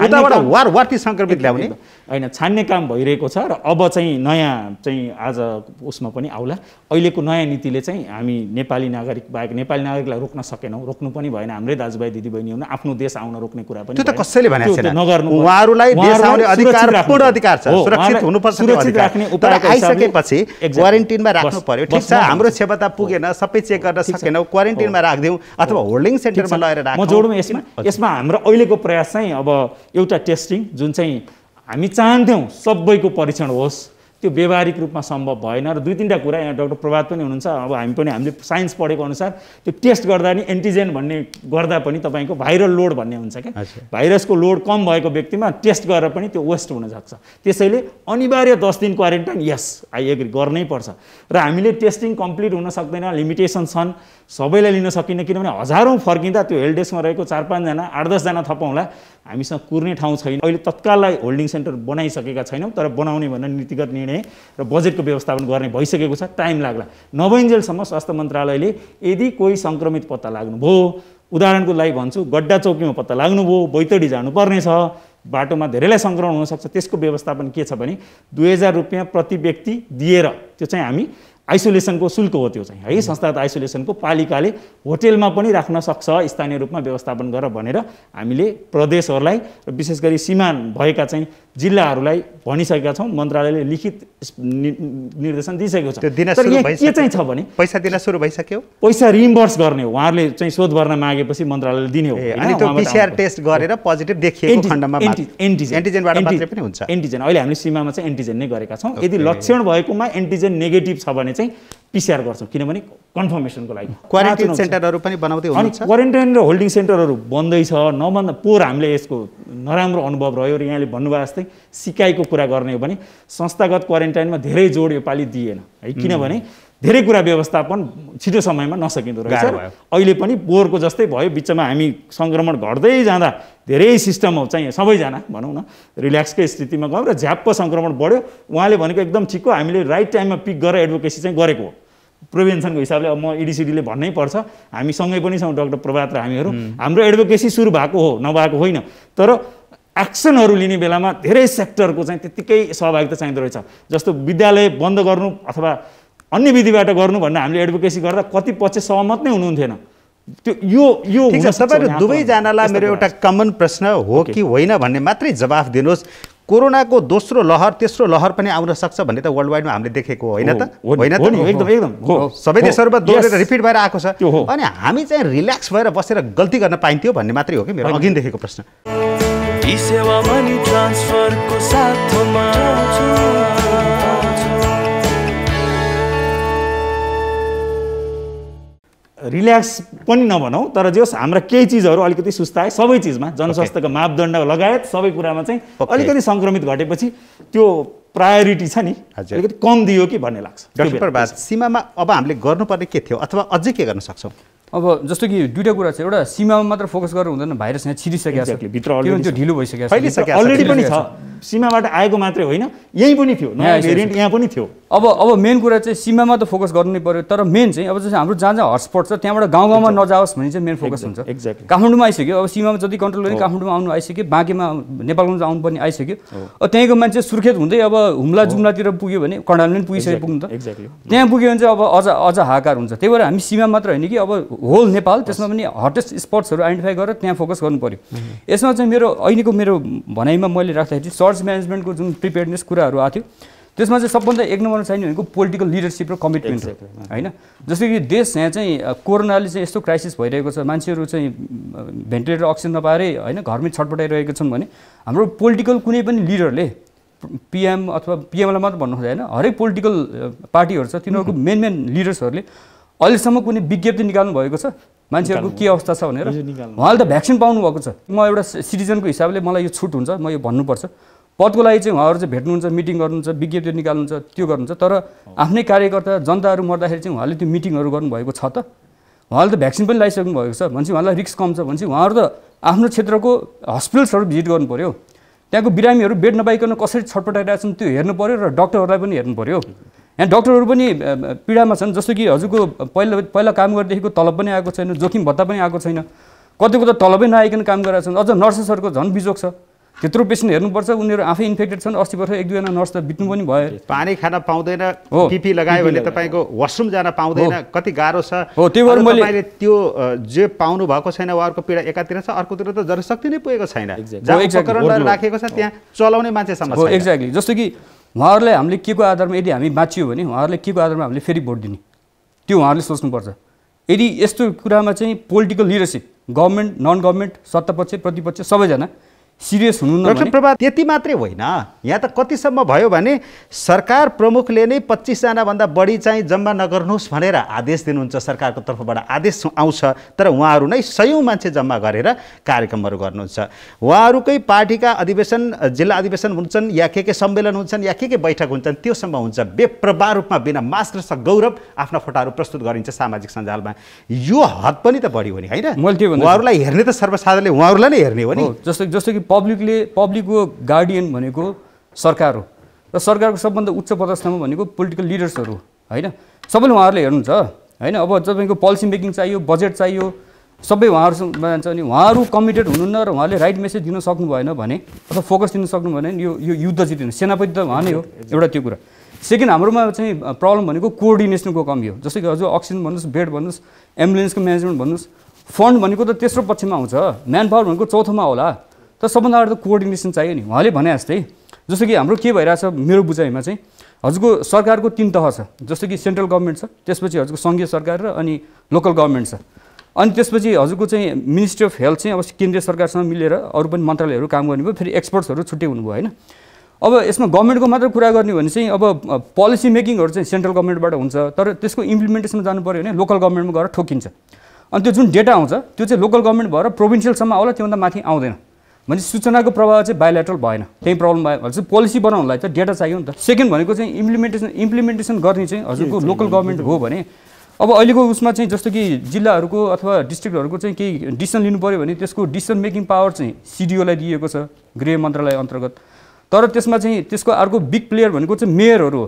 उताबाट वारवाटी सङ्क्रमित ल्याउने होइन छान्ने काम भइरहेको छ र अब चाहिँ नयाँ चाहिँ आज उसमा पनि आउला अहिलेको नयाँ नीतिले चाहिँ हामी नेपाली नागरिक बाहेक नेपाली नागरिकलाई रोक्न सकेनौँ रोक्नु पनि भएन हाम्रै दाजुभाइ दिदीबहिनीहरू आफ्नो देश आउन रोक्ने कुरा पनि त्यो त कसैले भनेको छैन नगर्नु उहाँहरूलाई देश बसाउने अधिकार सुरक्षित पूर्ण अधिकार छ, हो, सुरक्षित उहाँलाई हुनुपर्छ त्यो सुरक्षित अधिकार। राख्ने तर उपायको हिसाबले आइसकेपछि Exactly. क्वारेन्टिनमा राख्नु बस, पर्यो। बस, ठिक छ, म हाम्रो भन्छु। क्षमता पुगेन, सबै चेक गर्न सकेनौँ, क्वारेन्टिनमा राखिदिउँ अथवा होल्डिङ सेन्टरमा लगेर म राखौँ। जोडौँ यसमा हाम्रो अहिलेको प्रयास चाहिँ अब एउटा टेस्टिङ जुन चाहिँ हामी चाहन्थ्यौँ सबैको परीक्षण होस्, त्यो व्यवहारिक रूपमा सम्भव भएन र 2-3टा कुरा यहाँ डाक्टर प्रभात पनि हुनुहुन्छ, अब हामीले साइन्स पढेको अनुसार त्यो टेस्ट गर्दा नि एन्टिजेन भन्ने गर्दा पनि तपाईँको भाइरल लोड भन्ने हुन्छ क्या, भाइरसको लोड कम भएको व्यक्तिमा टेस्ट गरेर पनि त्यो वेस्ट हुन सक्छ। त्यसैले अनिवार्य 10 दिन क्वारेन्टाइन यस आई एग्री गर्नै पर्छ र हामीले टेस्टिङ कम्प्लिट हुन सक्दैन, लिमिटेसन छन्, सबैलाई लिन सकिन्न, किनभने हजारौँ फर्किँदा त्यो हेल्प डेस्कमा रहेको 4-5 जना 8-10 जना थपौँला, हामीसँग कुर्ने ठाउँ छैन। अहिले तत्काललाई होल्डिङ सेन्टर बनाइसकेका छैनौँ, तर बनाउने भनेर नीतिगत निर्णय र बजेटको व्यवस्थापन गर्ने भइसकेको छ, टाइम लाग्ला। नभइन्जेलसम्म स्वास्थ्य मन्त्रालयले यदि कोही सङ्क्रमित पत्ता लाग्नुभयो, उदाहरणको लागि भन्छु, गड्डा चौकीमा पत्ता लाग्नुभयो, बैतडी जानुपर्ने छ, बाटोमा धेरैलाई सङ्क्रमण हुनसक्छ, त्यसको व्यवस्थापन के छ भने 2000 रुपियाँ प्रति व्यक्ति दिएर त्यो चाहिँ हामी आइसोलेसनको शुल्क हो, त्यो चाहिँ है संस्थागत आइसोलेसनको पालिकाले होटेलमा पनि राख्न सक्छ स्थानीय रूपमा व्यवस्थापन गरेर भनेर हामीले प्रदेशहरूलाई र विशेष गरी सीमा भएका चाहिँ जिल्लाहरूलाई भनिसकेका छौँ। मन्त्रालयले लिखित निर्देशन दिइसकेको छ। तर यहाँ के चाहिँ छ भने पैसा दिन सुरु भइसक्यो, पैसा रिइम्बर्स गर्ने हो, उहाँहरूले चाहिँ शोध भर्न मागेपछि मन्त्रालयले दिने हो। अनि त्यो PCR टेस्ट गरेर पोजिटिभ देखिएको खण्डमा एन्टिजेनबाट मात्रै पनि हुन्छ। एन्टिजेन अहिले हामीले सीमामा चाहिँ एन्टिजेन नै गरेका छौँ। यदि लक्षण भएकोमा एन्टिजेन नेगेटिभ छ भने चाहिँ PCR गर्छौँ, किनभने कन्फर्मेसनको लागि। क्वारेन्टाइन सेन्टरहरू पनि बनाउँदै अनि हुनुहुन्छ? क्वारेन्टाइन र होल्डिङ सेन्टरहरू बन्दैछ, नबन्दा पोहोर हामीले यसको नराम्रो अनुभव रह्यो र यहाँले भन्नुभयो जस्तै सिकाइको कुरा गर्ने हो भने संस्थागत क्वारेन्टाइनमा धेरै जोड योपालि दिएन है, किनभने धेरै कुरा व्यवस्थापन छिटो समयमा नसकिँदो रहेछ। अहिले पनि पोहोरको जस्तै भयो, बिचमा हामी सङ्क्रमण घट्दै जाँदा धेरै सिस्टम चाहिँ सबैजना भनौँ न रिल्याक्सकै स्थितिमा गयौँ र झ्याप्प सङ्क्रमण बढ्यो। उहाँले भनेको एकदम ठिक हो, हामीले राइट टाइममा पिक गरेर एडभोकेसी चाहिँ गरेको हो। प्रिभेन्सनको हिसाबले अब म EDCDले भन्नै पर्छ, हामी सँगै पनि छौँ डाक्टर प्रभात र हामीहरू, हाम्रो एडभोकेसी सुरु भएको हो, नभएको होइन। तर एक्सनहरू लिने बेलामा धेरै सेक्टरको चाहिँ त्यत्तिकै सहभागिता चाहिँदो रहेछ। जस्तो विद्यालय बन्द गर्नु अथवा अन्य विधिबाट गर्नु भन्ने हामीले एडभोकेसी गर्दा कति पक्ष सहमत नै हुनुहुन्थेन। त्यो यो तपाईँहरू दुवैजनालाई मेरो एउटा कमन प्रश्न हो कि होइन भन्ने मात्रै जवाफ दिनुहोस्। कोरोनाको दोस्रो लहर तेस्रो लहर पनि आउन सक्छ भन्ने त वर्ल्ड वाइडमा हामीले देखेको होइन त? होइन त? एकदम हो। सबै देशहरूमा दोहोरेर रिपिट भएर आएको छ। अनि हामी चाहिँ रिल्याक्स भएर बसेर गल्ती गर्न पाइन्थ्यो भन्ने मात्रै हो कि मेरो अघिदेखिको प्रश्न। ई सेवा मनी ट्रान्सफरको साथमा रिल्याक्स पनि नभनौँ, तर जस हाम्रा केही चिजहरू अलिकति सुस्ताए, सबै चिजमा जनस्वास्थ्यका मापदण्ड लगायत सबै कुरामा चाहिँ अलिकति सङ्क्रमित घटेपछि त्यो प्रायोरिटी छ नि अलिकति कम दियो कि भन्ने लाग्छ। डाक्टर प्रभात, सीमामा अब हामीले गर्नुपर्ने के थियो अथवा अझै के गर्न सक्छौँ? अब जस्तो कि दुईटा कुरा छ, एउटा सीमामा मात्र फोकस गरेर हुँदैन, भाइरस यहाँ छिरिसकेको छ, भित्र त्यो ढिलो भइसकेको छ, अलरेडी पनि छ, सीमाबाट आएको मात्रै होइन, यही पनि थियो, नयाँ भेरिएन्ट यहाँ पनि थियो। अब मेन कुरा चाहिँ सीमामा त फोकस गर्नु नै पर्यो, तर मेन चाहिँ अब जस्तो हाम्रो जहाँ जहाँ हटस्पट छ त्यहाँबाट गाउँ गाउँमा नजाओस् भन्ने चाहिँ मेन फोकस हुन्छ। एक्ज्याक्टली। काठमाडौँमा आइसक्यो, अब सीमामा जति कन्ट्रोल गर्ने काठमाडौँमा आउनु आइसक्यो, बाँकीमा नेपालगञ्ज आउनु पनि आइसक्यो। त्यहीँको मान्छे सुर्खेत हुँदै अब हुम्ला जुम्लातिर पुग्यो भने कर्णाली पनि पुगिसक्यो पुग्नु त, त्यहाँ पुग्यो भने चाहिँ अब अझ हाहाकार हुन्छ। त्यही भएर हामी सीमा मात्र होइन कि अब होल नेपाल त्यसमा पनि हटेस्ट स्पट्सहरू आइडेन्टिफाई गरेर त्यहाँ फोकस गर्नु पर्यो। यसमा चाहिँ मेरो भनाइमा मैले राख्दाखेरि सर्च म्यानेजमेन्टको जुन प्रिपेयर्डनेस कुराहरू आएको थियो, त्यसमा चाहिँ सबभन्दा एक नम्बरमा चाहिने भनेको पोलिटिकल लिडरसिप र कमिटमेन्ट होइन। जस्तो कि देश यहाँ चाहिँ कोरोनाले चाहिँ यस्तो क्राइसिस भइरहेको छ, मान्छेहरू चाहिँ भेन्टिलेटर अक्सिजन नपाएरै होइन घरमै छटपटाइरहेको छन् भने हाम्रो पोलिटिकल कुनै पनि लिडरले PM अथवा PM लाई मात्र भन्नु हुँदैन, हरेक पोलिटिकल पार्टीहरू छ तिनीहरूको मेन लिडर्सहरूले अहिलेसम्म कुनै विज्ञप्ति निकाल्नु भएको छ मान्छेहरूको के अवस्था छ भनेर? उहाँले त भ्याक्सिन पाउनु भएको छ। म एउटा सिटिजनको हिसाबले मलाई यो छुट हुन्छ, म यो भन्नुपर्छ। पदको लागि चाहिँ उहाँहरू चाहिँ भेट्नुहुन्छ, मिटिङ गर्नुहुन्छ, विज्ञप्ति निकाल्नुहुन्छ, त्यो गर्नुहुन्छ, तर आफ्नै कार्यकर्ता जनताहरू मर्दाखेरि चाहिँ उहाँले त्यो मिटिङहरू गर्नुभएको छ त? उहाँले त भ्याक्सिन पनि लगाइसक्नु भएको छ भनेपछि उहाँलाई रिस्क कम छ भनेपछि उहाँहरू त आफ्नो क्षेत्रको हस्पिटल्सहरू भिजिट गर्नु पर्यो, त्यहाँको बिरामीहरू बेड नपाइकन कसरी छटपटाइरहेको छन् त्यो हेर्नु पर्यो र डक्टरहरूलाई पनि हेर्नु पर्यो। यहाँ डक्टरहरू पनि पीडामा छन्, जस्तो कि हजुरको पहिला काम गर्दाखेरिको तलब पनि आएको छैन, जोखिम भत्ता पनि आएको छैन, कतिको त तलबै नआइकन काम गरेका छन्, अझ नर्सेसहरूको झन् बिजोग छ। त्यत्रो पेसेन्ट हेर्नुपर्छ, उनीहरू आफै इन्फेक्टेड छन्। अस्ति वर्ष 1-2 जना नर्स त बित्नु पनि भयो। पानी खान पाउँदैन, पिपी लगायो भने तपाईँको वासरुम जान पाउँदैन, कति गाह्रो छ। हो, त्यही भएर मैले त्यो जे पाउनु भएको छैन उहाँहरूको पीडा एकातिर छ, अर्कोतिर त जनशक्ति नै पुगेको छैन। जहाँ उपकरण राखेको छ त्यहाँ चलाउने मान्छेसम्म हो। एक्ज्याक्टली, जस्तो कि उहाँहरूलाई हामीले के को आधारमा यदि हामी बाँचियो भने उहाँहरूलाई के को आधारमा हामीले फेरि भोट दिने, त्यो उहाँहरूले सोच्नुपर्छ। यदि यस्तो कुरामा चाहिँ political leadership, government, non government, सत्तापक्ष प्रतिपक्ष सबैजना सिरियस हुनुहुन्न भने। डाक्टर प्रभा, त्यति मात्रै होइन, यहाँ त कतिसम्म भयो भने सरकार प्रमुखले नै 25 जनाभन्दा बढी चाहिँ जम्मा नगर्नुहोस् भनेर आदेश दिनुहुन्छ। सरकारको तर्फबाट आदेश आउँछ, तर उहाँहरू नै 100 मान्छे जम्मा गरेर कार्यक्रमहरू गर्नुहुन्छ। उहाँहरूकै पार्टीका अधिवेशन, जिल्ला अधिवेशन हुन्छन् या के सम्मेलन हुन्छन् या के बैठक हुन्छन्, त्योसम्म हुन्छ। बेप्रभा रूपमा बिना मास्क र गौरव आफ्ना फोटाहरू प्रस्तुत गरिन्छ सामाजिक सञ्जालमा। यो हद पनि त बढी हो नि, होइन? उहाँहरूलाई हेर्ने त सर्वसाधारणले उहाँहरूलाई नै हेर्ने हो नि। जस्तो कि पब्लिकको गार्डियन भनेको सरकार हो, र सरकारको सबभन्दा उच्च पदस्थमा भनेको पोलिटिकल लिडर्सहरू, होइन? सबैले उहाँहरूले हेर्नुहुन्छ, होइन? अब तपाईँको पोलिसी मेकिङ चाहियो, बजेट चाहियो, सबै उहाँहरूसँग जान्छ। अनि उहाँहरू कमिटेड हुनुहुन्न र उहाँले राइट मेसेज दिन सक्नु भएन भने अथवा फोकस दिन सक्नु भएन यो युद्ध जित्नु। सेनापति त उहाँ नै हो, एउटा त्यो कुरा। सेकेन्ड, हाम्रोमा चाहिँ प्रब्लम भनेको कोअर्डिनेसनको कमी हो। जस्तो कि हजुर अक्सिजन भन्नुहोस्, बेड भन्नुहोस्, एम्बुलेन्सको म्यानेजमेन्ट भन्नुहोस्, फन्ड भनेको त तेस्रो पक्षमा आउँछ, म्यान पावर भनेको चौथोमा होला। तर सबभन्दा अगाडि त कोअर्डिनेसन चाहियो नि। उहाँले भने जस्तै जस्तो कि हाम्रो के भइरहेछ मेरो बुझाइमा चाहिँ हजुरको सरकारको 3 तह छ। जस्तो कि सेन्ट्रल गभर्मेन्ट छ, त्यसपछि हजुरको सङ्घीय सरकार र अनि लोकल गभर्मेन्ट छ। अनि त्यसपछि हजुरको चाहिँ मिनिस्ट्री अफ हेल्थ चाहिँ अब केन्द्रीय सरकारसँग मिलेर अरू पनि मन्त्रालयहरू काम गर्ने भयो, फेरि एक्सपर्ट्सहरू छुट्टै हुनुभयो, होइन? अब यसमा गभर्मेन्टको मात्र कुरा गर्ने भने चाहिँ अब पोलिसी मेकिङहरू चाहिँ सेन्ट्रल गभर्मेन्टबाट हुन्छ, तर त्यसको इम्प्लिमेन्टेसनमा जानु पऱ्यो भने लोकल गभर्मेन्टमा गएर ठोकिन्छ। अनि त्यो जुन डेटा आउँछ त्यो चाहिँ लोकल गभर्मेन्ट भएर प्रोभिन्सियलसम्म आउला, त्योभन्दा माथि आउँदैन। भने सूचनाको प्रभाव चाहिँ बायोलेटरल भएन। त्यही प्रब्लम भयो भने चाहिँ पोलिसी बनाउनलाई त डेटा चाहियो नि त। सेकेन्ड भनेको चाहिँ इम्प्लिमेन्टेसन गर्ने चाहिँ हजुरको लोकल गभर्मेन्ट हो भने अब अहिलेको उसमा चाहिँ जस्तो कि जिल्लाहरूको अथवा डिस्ट्रिक्टहरूको चाहिँ केही डिसिसन लिनु पऱ्यो भने त्यसको डिसिसन मेकिङ पावर चाहिँ सिडिओलाई दिएको छ, गृह मन्त्रालय अन्तर्गत। तर त्यसमा चाहिँ त्यसको अर्को बिग प्लेयर भनेको चाहिँ मेयरहरू हो।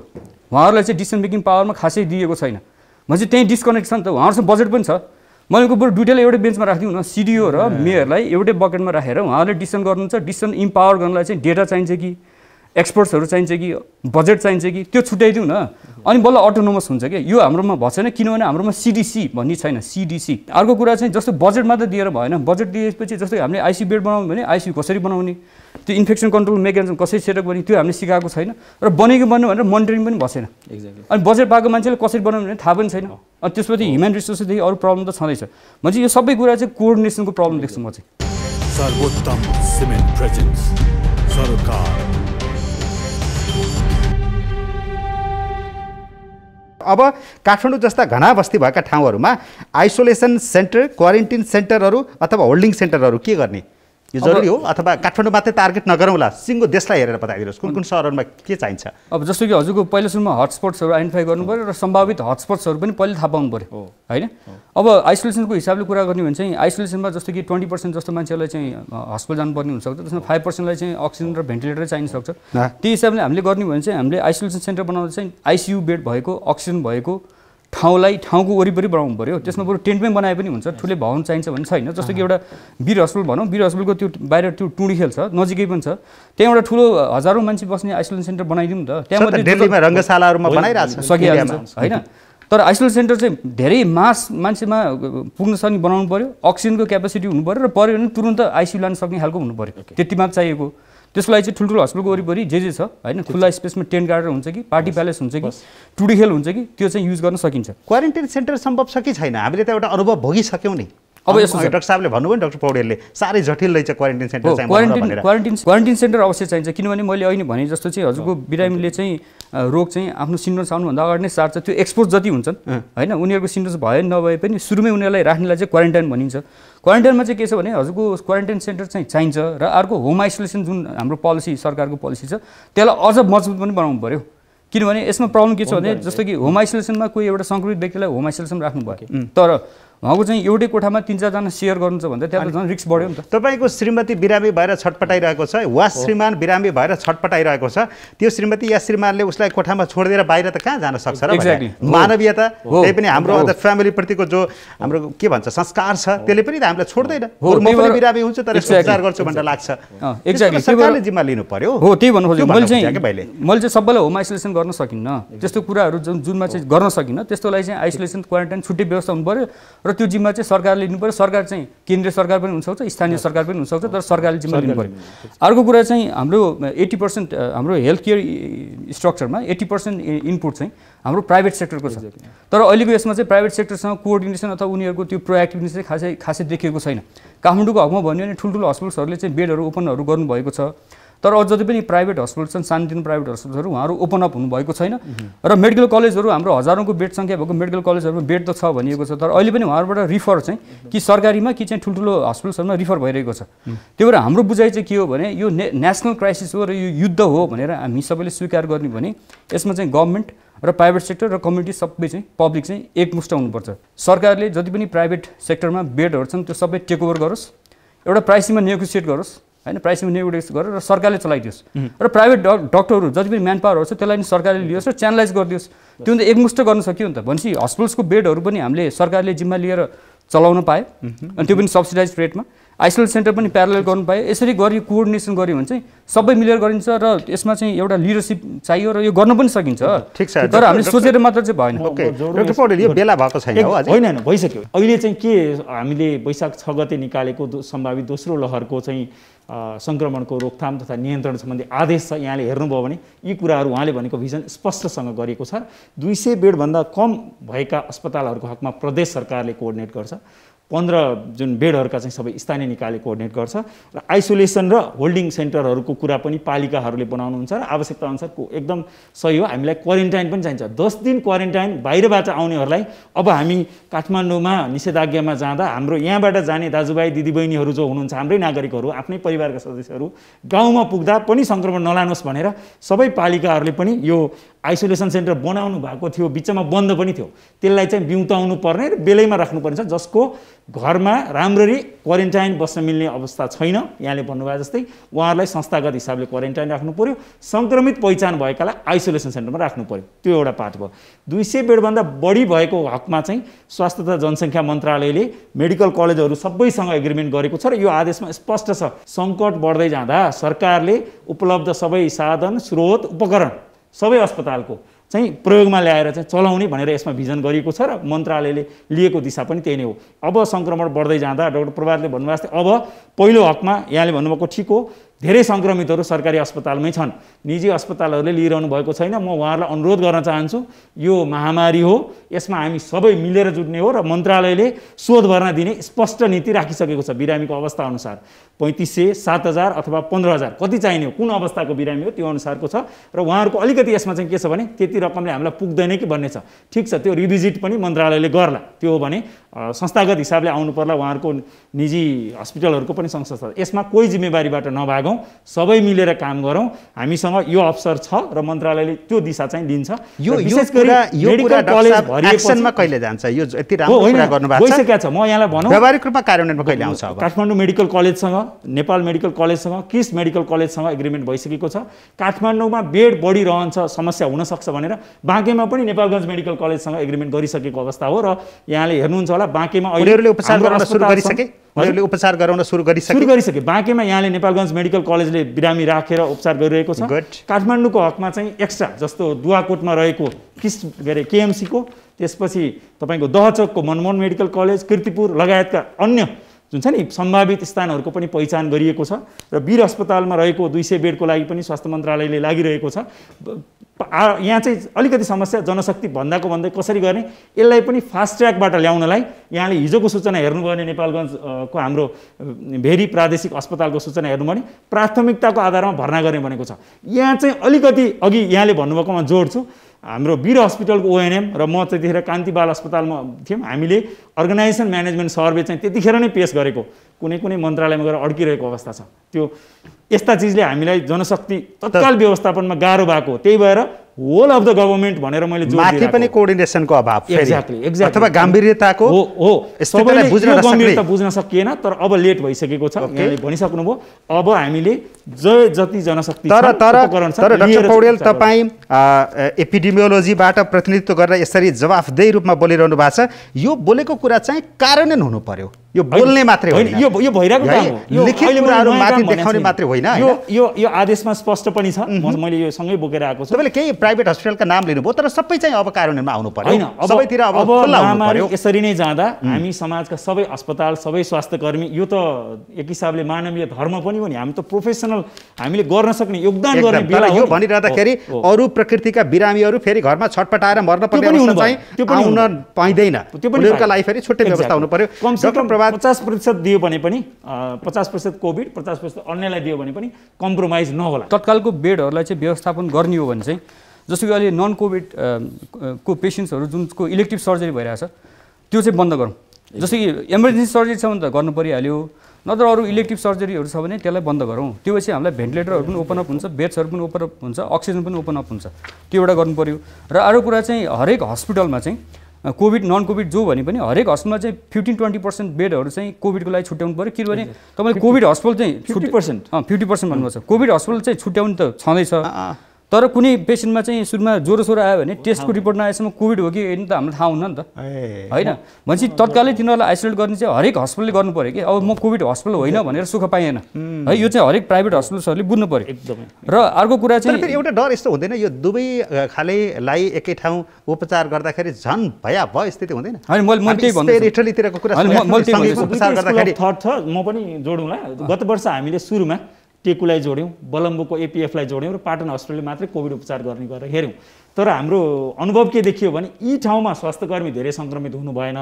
उहाँहरूलाई चाहिँ डिसिसन मेकिङ पावरमा खासै दिएको छैन। भने चाहिँ त्यहीँ डिस्कनेक्ट छ नि त। उहाँहरूसँग बजेट पनि छ। मैले बरु दुईटैलाई एउटै बेन्चमा राखिदिउँ न, सिडिओ र मेयरलाई एउटै बकेटमा राखेर उहाँहरूले डिसिसन गर्नुहुन्छ। डिसिसन इम्पावर गर्नलाई चाहिँ डेटा चाहिन्छ कि एक्सपर्ट्सहरू चाहिन्छ कि बजेट चाहिन्छ कि त्यो छुट्याइदिउँ न, अनि बल्ल अटोनोमस हुन्छ कि। यो हाम्रोमा भएको छैन, किनभने हाम्रोमा सिडिसी भन्ने छैन। सिडिसी अर्को कुरा चाहिँ जस्तो बजेट मात्र दिएर भएन। बजेट दिएपछि जस्तो हामीले आइसियु बेड बनाउनु भने आइसियु कसरी बनाउने, त्यो इन्फेक्सन कन्ट्रोल मेकानिजम कसरी सेटअप गर्ने, त्यो हामीले सिकाएको छैन र बनेको बन्नु भनेर मोनिटरिङ पनि भएन। अनि बजेट पाएको मान्छेले कसरी बनाउनु भने थाहा पनि छैन। अनि त्यसपछि ह्युमन रिसोर्सदेखि अरू प्रब्लम त छँदैछ। भने यो सबै कुरा चाहिँ कोअर्डिनेसनको प्रब्लम देख्छु म चाहिँ। सर्वोत्तम सिमेन्ट प्रेजेन्स सरकार। अब काठमाडौँ जस्ता घना बस्ती भएका ठाउँहरूमा आइसोलेसन सेन्टर, क्वारेन्टिन सेन्टरहरू अथवा होल्डिङ सेन्टरहरू के गर्ने यो जरुरी हो, अथवा काठमाडौँ मात्रै टार्गेट नगरौँला, सिङ्गो देशलाई हेरेर बताइदिनुहोस् कुन कुन सहरहरूमा के चाहिन्छ? अब जस्तो कि हजुरको पहिला सुरुमा हटस्पट्सहरू आइडेन्टिफाई गर्नु पऱ्यो र सम्भावित हटस्पट्सहरू पनि पहिले थाहा पाउनु पऱ्यो, होइन? अब आइसोलेसनको हिसाबले कुरा गर्ने भने चाहिँ आइसोलेसनमा जस्तो कि 20% जस्तो मान्छेलाई चाहिँ हस्पिटल जानुपर्ने हुनसक्छ। त्यसमा 5%लाई चाहिँ अक्सिजन र भेन्टिलेटरै चाहिन सक्छ। त्यही हिसाबले हामीले गर्ने भने चाहिँ हामीले आइसोलेसन सेन्टर बनाउँदा चाहिँ आइसियु बेड भएको, अक्सिजन भएको ठाउँको वरिपरि बनाउनु पऱ्यो। त्यसमा बरु टेन्टमै बनाए पनि हुन्छ। ठुलै भवन चाहिन्छ भने छैन। जस्तो कि एउटा वीर हस्पिटल भनौँ, वीर हस्पिटलको त्यो बाहिर त्यो टुँडी खेल छ, नजिकै पनि छ, त्यहाँ एउटा ठुलो हजारौँ मान्छे बस्ने आइसोलेसन सेन्टर बनाइदिउँ त। त्यहाँ दिल्लीमा रङ्गशालाहरूमा बनाइरहेको छ सकिहाल्छ, होइन? तर आइसोलेसन सेन्टर चाहिँ धेरै मास मान्छेमा पुग्न सक्ने बनाउनु पऱ्यो। अक्सिजनको क्यापेसिटी हुनु पऱ्यो र पऱ्यो भने तुरुन्त आइसियु लान सक्ने खालको हुनु पऱ्यो। त्यति मात्र चाहिएको। त्यसको लागि चाहिँ ठुल्ठुलो हस्पिटलको वरिपरि जे छ, होइन, खुल्ला स्पेसमा टेन्ट गार्डर हुन्छ कि पार्टी प्यालेस हुन्छ कि टुडी खेल हुन्छ कि त्यो चाहिँ युज गर्न सकिन्छ। क्वारेन्टाइन सेन्टर सम्भव छ कि छैन? हामीले त एउटा अनुभव भोगिसक्यौँ नि। अब यसो डाक्टर साहबले भन्नुभयो नि, डाक्टर पौडेलले साह्रै जटिल रहेछ क्वारेन्टाइन सेन्टर चाहिँ। क्वारेन्टाइन सेन्टर अवश्य चाहिन्छ। किनभने मैले अहिले भने जस्तो चाहिँ हजुरको बिरामीले चाहिँ रोग चाहिँ आफ्नो सिन्ड्रोम आउनुभन्दा अगाडि नै सार्छ। त्यो एक्सपोज जति हुन्छन्, होइन, उनीहरूको सिन्ड्रोम भयो नभए पनि सुरुमै उनीहरूलाई राख्नेलाई चाहिँ क्वारेन्टाइन भनिन्छ। क्वारेन्टाइनमा चाहिँ के छ भने हजुरको क्वारेन्टाइन सेन्टर चाहिँ चाहिन्छ र अर्को होम आइसोलेसन जुन हाम्रो पोलिसी, सरकारको पोलिसी छ, त्यसलाई अझ मजबुत पनि बनाउनु पऱ्यो। किनभने यसमा प्रब्लम के छ भने जस्तो कि होम आइसोलेसनमा कोही एउटा सङ्क्रमित व्यक्तिलाई होम आइसोलेसन राख्नु भयो, तर उहाँको चाहिँ एउटै कोठामा 3-4 जना सेयर गर्नुहुन्छ भन्दा त्यहाँ त झन् रिस्क बढ्यो नि त। तपाईँको श्रीमती बिरामी भएर छटपटाइरहेको छ वा श्रीमान बिरामी भएर छटपटाइरहेको छ, त्यो श्रीमती या श्रीमानले उसलाई कोठामा छोडिदिएर बाहिर त कहाँ जान सक्छ र? मानवीयता त्यही पनि हाम्रो फ्यामिलीप्रतिको जो हाम्रो के भन्छ संस्कार छ त्यसले पनि त हामीलाई छोड्दैन। म पनि बिरामी हुन्छु तर उपचार गर्छु भनेर लाग्छ। एक्ज्याक्टली सरकारले जिम्मा लिनु पर्यो। हो त्यही भन्नु खोजेको मैले चाहिँ सबैलाई होम आइसोलेसन गर्न सकिन्न, त्यस्तो कुराहरू जुनमा चाहिँ गर्न सकिन्न, त्यस्तोलाई चाहिँ आइसोलेसन क्वारेन्टाइन छुट्टै व्यवस्था हुनु पर्यो र त्यो जिम्मा चाहिँ सरकारले लिनु पर्यो। सरकार चाहिँ केन्द्रीय सरकार पनि हुनसक्छ, स्थानीय सरकार पनि हुनसक्छ, तर सरकारले जिम्मा लिनु पर्यो। अर्को कुरा चाहिँ हाम्रो 80% हाम्रो हेल्थ केयर स्ट्रक्चरमा 80% इनपुट चाहिँ हाम्रो प्राइभेट सेक्टरको छ। तर अहिलेको यसमा चाहिँ प्राइभेट सेक्टरसँग कोअर्डिनेसन अथवा उनीहरूको त्यो प्रोएक्टिभनेस चाहिँ खासै देखिएको छैन। काठमाडौँको हकमा भन्यो भने ठुल्ठुलो हस्पिटल्सहरूले चाहिँ बेडहरू ओपनहरू गर्नुभएको छ, तर अझ जति पनि प्राइभेट हस्पिटल छन्, सानोतिनो प्राइभेट हस्पिटलहरू उहाँहरू ओपन अप हुनुभएको छैन। र मेडिकल कलेजहरू हाम्रो हजारौँको बेड सङ्ख्या भएको मेडिकल कलेजहरूमा बेड त छ भनिएको छ, तर अहिले पनि उहाँहरूबाट रिफर चाहिँ कि सरकारीमा कि चाहिँ ठुल्ठुलो हस्पिटल्सहरूमा रिफर भइरहेको छ। त्यही भएर हाम्रो बुझाइ चाहिँ के हो भने यो नेसनल क्राइसिस हो र यो युद्ध हो भनेर हामी सबैले स्वीकार गर्ने भने यसमा चाहिँ गभर्मेन्ट र प्राइभेट सेक्टर र कम्युनिटी सबै चाहिँ पब्लिक चाहिँ एकमुष्ट हुनुपर्छ। सरकारले जति पनि प्राइभेट सेक्टरमा बेडहरू छन् त्यो सबै टेक ओभर गरोस्, एउटा प्राइसिङमा नेगोसिएट गरोस् हैन, प्राइसिङमा नेगोसिएट गरेर र सरकारले चलाइदियोस् र प्राइभेट डक्टरहरू जति पनि म्यान पावरहरू छ त्यसलाई नि सरकारले लियोस् र च्यानलाइज गरिदियोस्। त्यो त एकमुष्ट गर्न सक्यो नि त। भनेपछि हस्पिटल्सको बेडहरू पनि हामीले सरकारले जिम्मा लिएर चलाउन पायो अनि त्यो पनि सब्सिडाइज रेटमा। आइसोलेसन सेन्टर पनि प्यारलल गर्नु पायो। यसरी गरी कोअर्डिनेसन गर्यो भने चाहिँ सबै मिलेर गरिन्छ र यसमा चाहिँ एउटा लिडरसिप चाहियो र यो गर्न पनि सकिन्छ। ठिक छ, तर हामीले सोचेर मात्र चाहिँ भएन। ओके डाक्टर पौडेल, यो बेला भएको छैन हो अझै? होइन भइसक्यो। अहिले चाहिँ के हामीले वैशाख 6 गते निकालेको सम्भावित दोस्रो लहरको चाहिँ सङ्क्रमणको रोकथाम तथा नियन्त्रण सम्बन्धी आदेश छ। यहाँले हेर्नुभयो भने यी कुराहरू उहाँले भनेको भिजन स्पष्टसँग गरिएको छ। 200 बेडभन्दा कम भएका अस्पतालहरूको हकमा प्रदेश सरकारले कोअर्डिनेट गर्छ। 15 जुन बेडहरूका चाहिँ सबै स्थानीय निकायले कोअर्डिनेट गर्छ र आइसोलेसन र होल्डिङ सेन्टरहरूको कुरा पनि पालिकाहरूले बनाउनुहुन्छ र आवश्यकता अनुसारको एकदम सही हो। हामीलाई क्वारेन्टाइन पनि चाहिन्छ। 10 दिन क्वारेन्टाइन बाहिरबाट आउनेहरूलाई अब हामी काठमाडौँमा निषेधाज्ञामा जाँदा हाम्रो यहाँबाट जाने दाजुभाइ दिदीबहिनीहरू जो हुनुहुन्छ हाम्रै नागरिकहरू आफ्नै परिवारका सदस्यहरू गाउँमा पुग्दा पनि सङ्क्रमण नलानुहोस् भनेर सबै पालिकाहरूले पनि यो आइसोलेसन सेन्टर बनाउनु भएको थियो, बिचमा बन्द पनि थियो। त्यसलाई चाहिँ बिउताउनु पर्ने र बेलैमा राख्नुपर्छ, जसको घरमा राम्ररी क्वारेन्टाइन बस्न मिल्ने अवस्था छैन। यहाँले भन्नुभयो जस्तै उहाँहरूलाई संस्थागत हिसाबले क्वारेन्टाइन राख्नु पर्यो, सङ्क्रमित पहिचान भएकालाई आइसोलेसन सेन्टरमा राख्नु पर्यो। त्यो एउटा पार्ट भयो। 200 बेडभन्दा बढी भएको हकमा चाहिँ स्वास्थ्य तथा जनसङ्ख्या मन्त्रालयले मेडिकल कलेजहरू सबैसँग एग्रिमेन्ट गरेको छ र यो आदेशमा स्पष्ट छ। सङ्कट बढ्दै जाँदा सरकारले उपलब्ध सबै साधन स्रोत उपकरण सबै अस्पतालको चाहिँ प्रयोगमा ल्याएर चाहिँ चलाउने भनेर यसमा भिजन गरिएको छ र मन्त्रालयले लिएको दिशा पनि त्यही नै हो। अब सङ्क्रमण बढ्दै जाँदा डाक्टर प्रभातले भन्नुभएको जस्तै अब पहिलो हकमा यहाँले भन्नुभएको ठिक हो, धेरै सङ्क्रमितहरू सरकारी अस्पतालमै छन्, निजी अस्पतालहरूले लिइरहनु भएको छैन। म उहाँहरूलाई अनुरोध गर्न चाहन्छु, यो महामारी हो, यसमा हामी सबै मिलेर जुट्ने हो र मन्त्रालयले शोध भर्ना दिने स्पष्ट नीति राखिसकेको छ। बिरामीको अवस्था अनुसार 3500, 7000 अथवा 15000 कति चाहिने हो, कुन अवस्थाको बिरामी हो त्यो अनुसारको छ र उहाँहरूको अलिकति यसमा चाहिँ के छ भने त्यति रकमले हामीलाई पुग्दैन कि भन्ने छ। ठिक छ, त्यो रिभिजिट पनि मन्त्रालयले गर्ला। त्यो हो भने संस्थागत हिसाबले आउनु पर्ला, उहाँहरूको निजी हस्पिटलहरूको पनि संस्था। यसमा कोही जिम्मेवारीबाट नभागौँ, सबै मिलेर काम गरौँ। हामीसँग यो अवसर छ र मन्त्रालयले त्यो दिशा चाहिँ लिन्छ। यो कुरा एक्सनमा कहिले जान्छ? यो यति राम्रो कुरा गर्नुभएको छ, भइसकेको छ। म यहाँलाई भनौँ व्यावहारिक रूपमा कार्यान्वयनमा कहिले आउँछ? अब काठमाडौँ मेडिकल कलेजसँग, नेपाल मेडिकल कलेजसँग, क्रिस मेडिकल कलेजसँग एग्रिमेन्ट भइसकेको छ। काठमाडौँमा बेड बढिरहन्छ, समस्या हुनसक्छ भनेर बाँकेमा पनि नेपालगञ्ज मेडिकल कलेजसँग एग्रिमेन्ट गरिसकेको अवस्था हो र यहाँले हेर्नुहुन्छ होला बाँकेमा उनीहरूले उपचार गराउन सुरु गरिसके। उनीहरूले उपचार गराउन सुरु गरिसके। बाँकेमा यहाँले नेपालगञ्ज मेडिकल कलेजले बिरामी राखेर उपचार गरिरहेको छ। काठमाडौँको हकमा चाहिँ एक्स्ट्रा जस्तो दुवाकोटमा रहेको केएमसी को, त्यसपछि तपाईँको दहचोकको मनमोहन मेडिकल कलेज, कीर्तिपुर लगायतका अन्य जुन छ नि सम्भावित स्थानहरूको पनि पहिचान गरिएको छ र वीर अस्पतालमा रहेको 200 बेडको लागि पनि स्वास्थ्य मन्त्रालयले लागिरहेको छ। यहाँ चाहिँ अलिकति समस्या जनशक्ति भन्दाको भन्दै कसरी गर्ने, यसलाई पनि फास्ट ट्र्याकबाट ल्याउनलाई यहाँले हिजोको सूचना हेर्नुभयो भने नेपालगञ्जको हाम्रो भेरी प्रादेशिक अस्पतालको सूचना हेर्नुभयो भने प्राथमिकताको आधारमा भर्ना गर्ने भनेको छ। यहाँ चाहिँ अलिकति अघि यहाँले भन्नुभएकोमा जोड्छु, हाम्रो वीर हस्पिटलको ओएनएम र म त्यतिखेर कान्ति बाल अस्पतालमा थियौँ, हामीले अर्गनाइजेसन म्यानेजमेन्ट सर्वे चाहिँ त्यतिखेर नै पेश गरेको, कुनै कुनै मन्त्रालयमा गएर अड्किरहेको अवस्था छ। त्यो यस्ता चिजले हामीलाई जनशक्ति तत्काल व्यवस्थापनमा गाह्रो भएको, त्यही भएर होल अफ द गभर्नमेन्ट भनेर मैले जोड माथि पनि कोअर्डिनेसनको अभाव फेरि एक्ज्याक्टली अथवा गाम्भीर्यताको हो स्थितिलाई बुझ्न गम्भीरता बुझ्न सकिएन तर अब लेट भइसकेको छ यहाँले भनिसक्नुभयो अब हामीले जति जनशक्ति तर तर डाक्टर पौडेल तपाईँ एपिडेमियोलोजीबाट प्रतिनिधित्व गरेर यसरी जवाफदेही रूपमा बोलिरहनु भएको छ यो बोलेको कुरा चाहिँ कार्यान्वयन हुनु पर्यो यो बोल्ने मात्रै होइन यो भइरहेको काम हो यो लिखित कुराहरू माथि देखाउने मात्रै होइन यो आदेशमा स्पष्ट पनि छ मैले यो सँगै बोकेर आएको छु तपाईँले केही प्राइभेट हस्पिटलका नाम लिनुभयो तर सबै चाहिँ अब कार्यान्वयनमा आउनु पर्यो हैन सबैतिर अब खुल्ला हुनु पर्यो यसरी नै जाँदा हामी समाजका सबै अस्पताल सबै स्वास्थ्यकर्मी यो त एक हिसाबले मानवीय धर्म पनि हो नि हामी त प्रोफेसनल हामीले गर्न सक्ने योगदान गर्ने बेला हो यो भनिरहँदाखेरि अरू प्रकृतिका बिरामीहरू फेरि घरमा छटपटाएर मर्न पर्ने अवस्था चाहिँ आउन पाइदैन उनीहरूका लागि फेरि छुट्टै व्यवस्था हुनु पर्यो कमसेकम 50% दियो भने पनि 50% कोभिड 50% अन्यलाई दियो भने पनि कम्प्रोमाइज नहोला तत्कालको बेडहरूलाई चाहिँ व्यवस्थापन गर्ने हो भने चाहिँ जस्तो कि अहिले नन कोभिड को पेसेन्ट्सहरू जुनको इलेक्टिभ सर्जरी भइरहेछ त्यो चाहिँ बन्द गरौँ जस्तो कि इमर्जेन्सी सर्जरी छ भने त गर्नु परिहाल्यो नत्र अरू इलेक्टिभ सर्जरीहरू छ भने त्यसलाई बन्द गरौँ त्यो पछि हामीलाई भेन्टिलेटरहरू पनि ओपन अप हुन्छ बेड्सहरू पनि ओपन अप हुन्छ अक्सिजन पनि ओपन अप हुन्छ त्यो एउटा गर्नु पर्यो र अर्को कुरा चाहिँ हरेक हस्पिटलमा चाहिँ कोभिड नन कोभिड जो भने पनि हरेक हस्पिटलमा चाहिँ 15-20% बेडहरू चाहिँ कोभिडको लागि छुट्याउनु पर्यो किनभने तपाईँले कोभिड हस्पिटल चाहिँ 50% भन्नुपर्छ कोभिड हस्पिटल चाहिँ छुट्याउनु त छँदैछ तर कुनै पेसेन्टमा चाहिँ सुरुमा ज्वरो आयो भने टेस्टको रिपोर्ट नआएसम्म कोभिड हो कि होइन त हामीलाई थाहा हुन्न नि त होइन भनेपछि तत्कालै तिनीहरूलाई आइसोलेट गर्ने चाहिँ हरेक हस्पिटलले गर्नु पर्यो कि अब म कोभिड हस्पिटल होइन भनेर सुख पाइएन है यो चाहिँ हरेक प्राइभेट हस्पिटल्सहरूले बुझ्नु पर्यो एकदमै र अर्को कुरा चाहिँ एउटा डर यस्तो हुँदैन यो दुवै खालेलाई एकै ठाउँ उपचार गर्दाखेरि झन् भयावह स्थिति हुँदैन होइन मैले त्यही भन्छु इटलीतिरको कुरा उपचार गर्दाखेरि थर्ड छ म पनि जोडौँला गत वर्ष हामीले सुरुमा टेकुलाई जोड्यौँ बलम्बोको एपिएफलाई जोड्यौँ र पाटन हस्पिटलले मात्रै कोभिड उपचार गर्ने गरेर हेऱ्यौँ तर हाम्रो अनुभव के देखियो भने यी ठाउँमा स्वास्थ्यकर्मी धेरै सङ्क्रमित हुनु भएन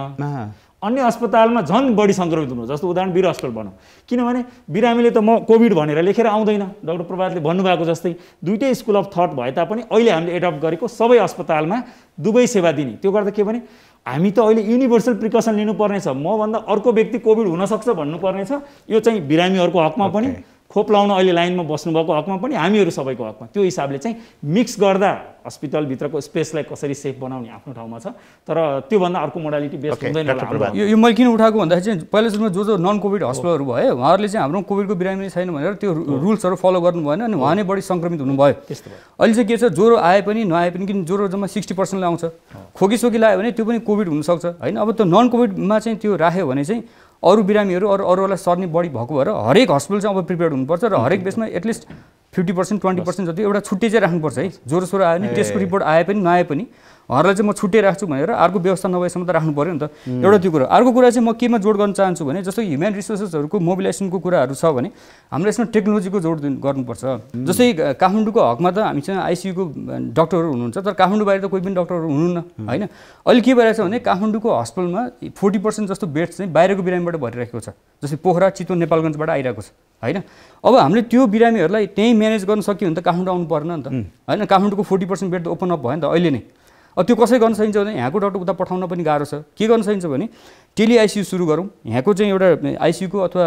अन्य अस्पतालमा झन् बढी सङ्क्रमित हुनु जस्तो उदाहरण वीर हस्पिटल भनौँ किनभने बिरामीले त म कोभिड भनेर लेखेर आउँदैन डाक्टर प्रभातले भन्नुभएको जस्तै दुईटै स्कुल अफ थट भए तापनि अहिले हामीले एडप्ट गरेको सबै अस्पतालमा दुवै सेवा दिने त्यो गर्दा के भने हामी त अहिले युनिभर्सल प्रिकसन लिनुपर्नेछ मभन्दा अर्को व्यक्ति कोभिड हुनसक्छ भन्नुपर्नेछ यो चाहिँ बिरामीहरूको हकमा पनि खोप लाउन अहिले लाइनमा बस्नुभएको हकमा पनि हामीहरू सबैको हकमा त्यो हिसाबले चाहिँ मिक्स गर्दा हस्पिटलभित्रको स्पेसलाई कसरी सेफ बनाउने आफ्नो ठाउँमा छ तर त्योभन्दा अर्को मोडालिटी बेस्ट हुँदैन होला यो मैले किन उठाएको भन्दाखेरि चाहिँ पहिला सुरुमा जो नन कोभिड हस्पिटलहरू भयो उहाँहरूले चाहिँ हाम्रो कोभिडको बिरामी छैन भनेर त्यो रुल्सहरू फलो गर्नु भएन अनि उहाँ नै बढी सङ्क्रमित हुनुभयो त्यस्तो भयो अहिले चाहिँ के छ ज्वरो आए पनि नआए पनि किन ज्वरो जम्मा 60% आउँछ खोकीसोकी लाग्यो भने त्यो पनि कोभिड हुनसक्छ होइन अब त्यो नन कोभिडमा चाहिँ त्यो राख्यो भने चाहिँ अरू बिरामीहरू अरूलाई सर्ने बढी भएको भएर हरेक हस्पिटल चाहिँ अब प्रिपेयर्ड हुनुपर्छ र हरेक बेसमा एटलिस्ट 50% 20% जति एउटा छुट्टी चाहिँ राख्नुपर्छ है ज्वरो आयो भने टेस्टको रिपोर्ट आए पनि नआए पनि उहाँहरूलाई चाहिँ म छुट्टै राख्छु भनेर अर्को व्यवस्था नभएसम्म त राख्नु पर्यो नि त एउटा त्यो कुरा अर्को कुरा चाहिँ म केमा जोड गर्न चाहन्छु भने जस्तो ह्युमन रिसोर्सेसहरूको मोबिलाइजेसनको कुराहरू छ भने हाम्रो यसमा टेक्नोलोजीको जोड गर्नुपर्छ जस्तै काठमाडौँको हकमा त हामीसँग आइसियुको डक्टरहरू हुनुहुन्छ तर काठमाडौँ बाहिर त कोही पनि डक्टरहरू हुनुहुन्न होइन अहिले के भइरहेछ भने काठमाडौँको हस्पिटलमा 40% जस्तो बेड्स चाहिँ बाहिरको बिरामीबाट भरिरहेको छ जस्तै पोखरा चितवन नेपालगञ्जबाट आइरहेको छ होइन अब हामीले त्यो बिरामीहरूलाई त्यहीँ म्यानेज गर्न सक्यो भने त काठमाडौँ आउनु पर्न नि त होइन काठमाडौँको 40% बेड त ओपन अप भयो नि त अहिले नै अब त्यो कसरी गर्न सकिन्छ भने यहाँको डक्टर उता पठाउन पनि गाह्रो छ के गर्न सकिन्छ भने टेली आइसियु सुरु गरौँ यहाँको चाहिँ एउटा आइसियुको अथवा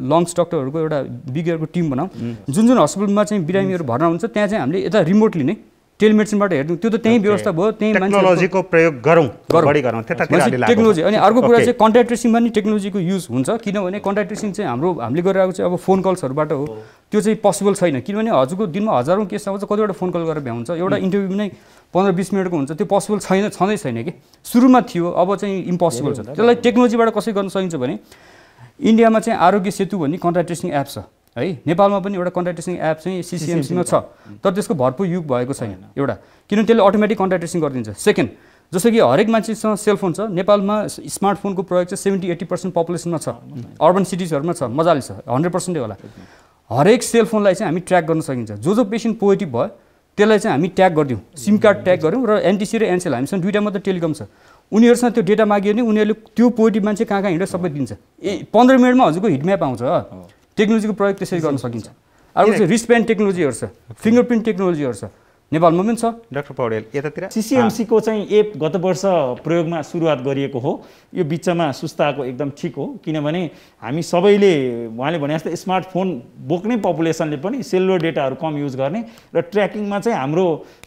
लङ्स डक्टरहरूको एउटा बिगरको टिम बनाऊ जुन हस्पिटलमा चाहिँ बिरामीहरू भर्ना हुन्छ त्यहाँ चाहिँ हामीले यता रिमोटली नै टेलिमेडिसिनबाट हेर्नु त्यो त त्यही व्यवस्था भयो त्यही टेक्नोलोजीको प्रयोग गरौँ टेक्नोलोजी अनि अर्को कुरा चाहिँ कन्ट्याक्ट ट्रेसिङमा नि टेक्नोलोजीको युज हुन्छ किनभने कन्ट्याक्ट ट्रेसिङ चाहिँ हामीले गरिरहेको चाहिँ अब फोन कल्सहरूबाट हो त्यो चाहिँ पोसिबल छैन किनभने हजुरको दिनमा हजारौँ केस आउँछ कतिवटा फोन कल गरेर भ्याउँछ एउटा इन्टरभ्यू नै 15-20 मिनटको हुन्छ त्यो पोसिबल छँदै छैन कि सुरुमा थियो अब चाहिँ इम्पोसिबल छ त्यसलाई टेक्नोलोजीबाट कसरी गर्न सकिन्छ भने इन्डियामा चाहिँ आरोग्य सेतु भन्ने कन्ट्याक्ट ट्रेसिङ एप छ है नेपालमा पनि एउटा कन्ट्याक्ट ट्रेसिङ एप चाहिँ सिसिएमसीमा छ तर त्यसको भरपुर युग भएको छैन एउटा किनभने त्यसले अटोमेटिक कन्ट्याक्ट ट्रेसिङ गरिदिन्छ सेकेन्ड जस्तो कि हरेक मान्छेसँग सेलफोन छ नेपालमा स्मार्टफोनको प्रयोग चाहिँ 70-80% पपुलेसनमा छ अर्बन सिटिजहरूमा छ मजाले छ 100% होला हरेक सेलफोनलाई चाहिँ हामी ट्र्याक गर्न सकिन्छ जो पेसेन्ट पोजिटिभ भयो त्यसलाई चाहिँ हामी ट्याग गरिदिउँ सिम कार्ड ट्याग गऱ्यौँ र एनटिसी र एनसेल हामीसँग दुईवटा मात्र टेलिकम छ उनीहरूसँग त्यो डेटा माग्यो भने उनीहरूले त्यो पोजिटिभ मान्छे कहाँ हिँडेर सबै दिन्छ 15 मिनटमा हजुरको हिट म्याप आउँछ टेक्नोलोजीको प्रयोग त्यसरी गर्न सकिन्छ अर्को चाहिँ रिस्टब्यान्ड टेक्नोलोजीहरू छ फिङ्गरप्रिन्ट टेक्नोलोजीहरू छ नेपालमा पनि छ डाक्टर पौडेल यतातिर सिसिएमसीको चाहिँ एप गत वर्ष प्रयोगमा सुरुवात गरिएको हो यो बिचमा सुस्ताको एकदम ठिक हो किनभने हामी सबैले उहाँले भने जस्तो स्मार्टफोन बोक्ने पपुलेसनले पनि सेलुलर डेटाहरू कम युज गर्ने र ट्र्याकिङमा चाहिँ हाम्रो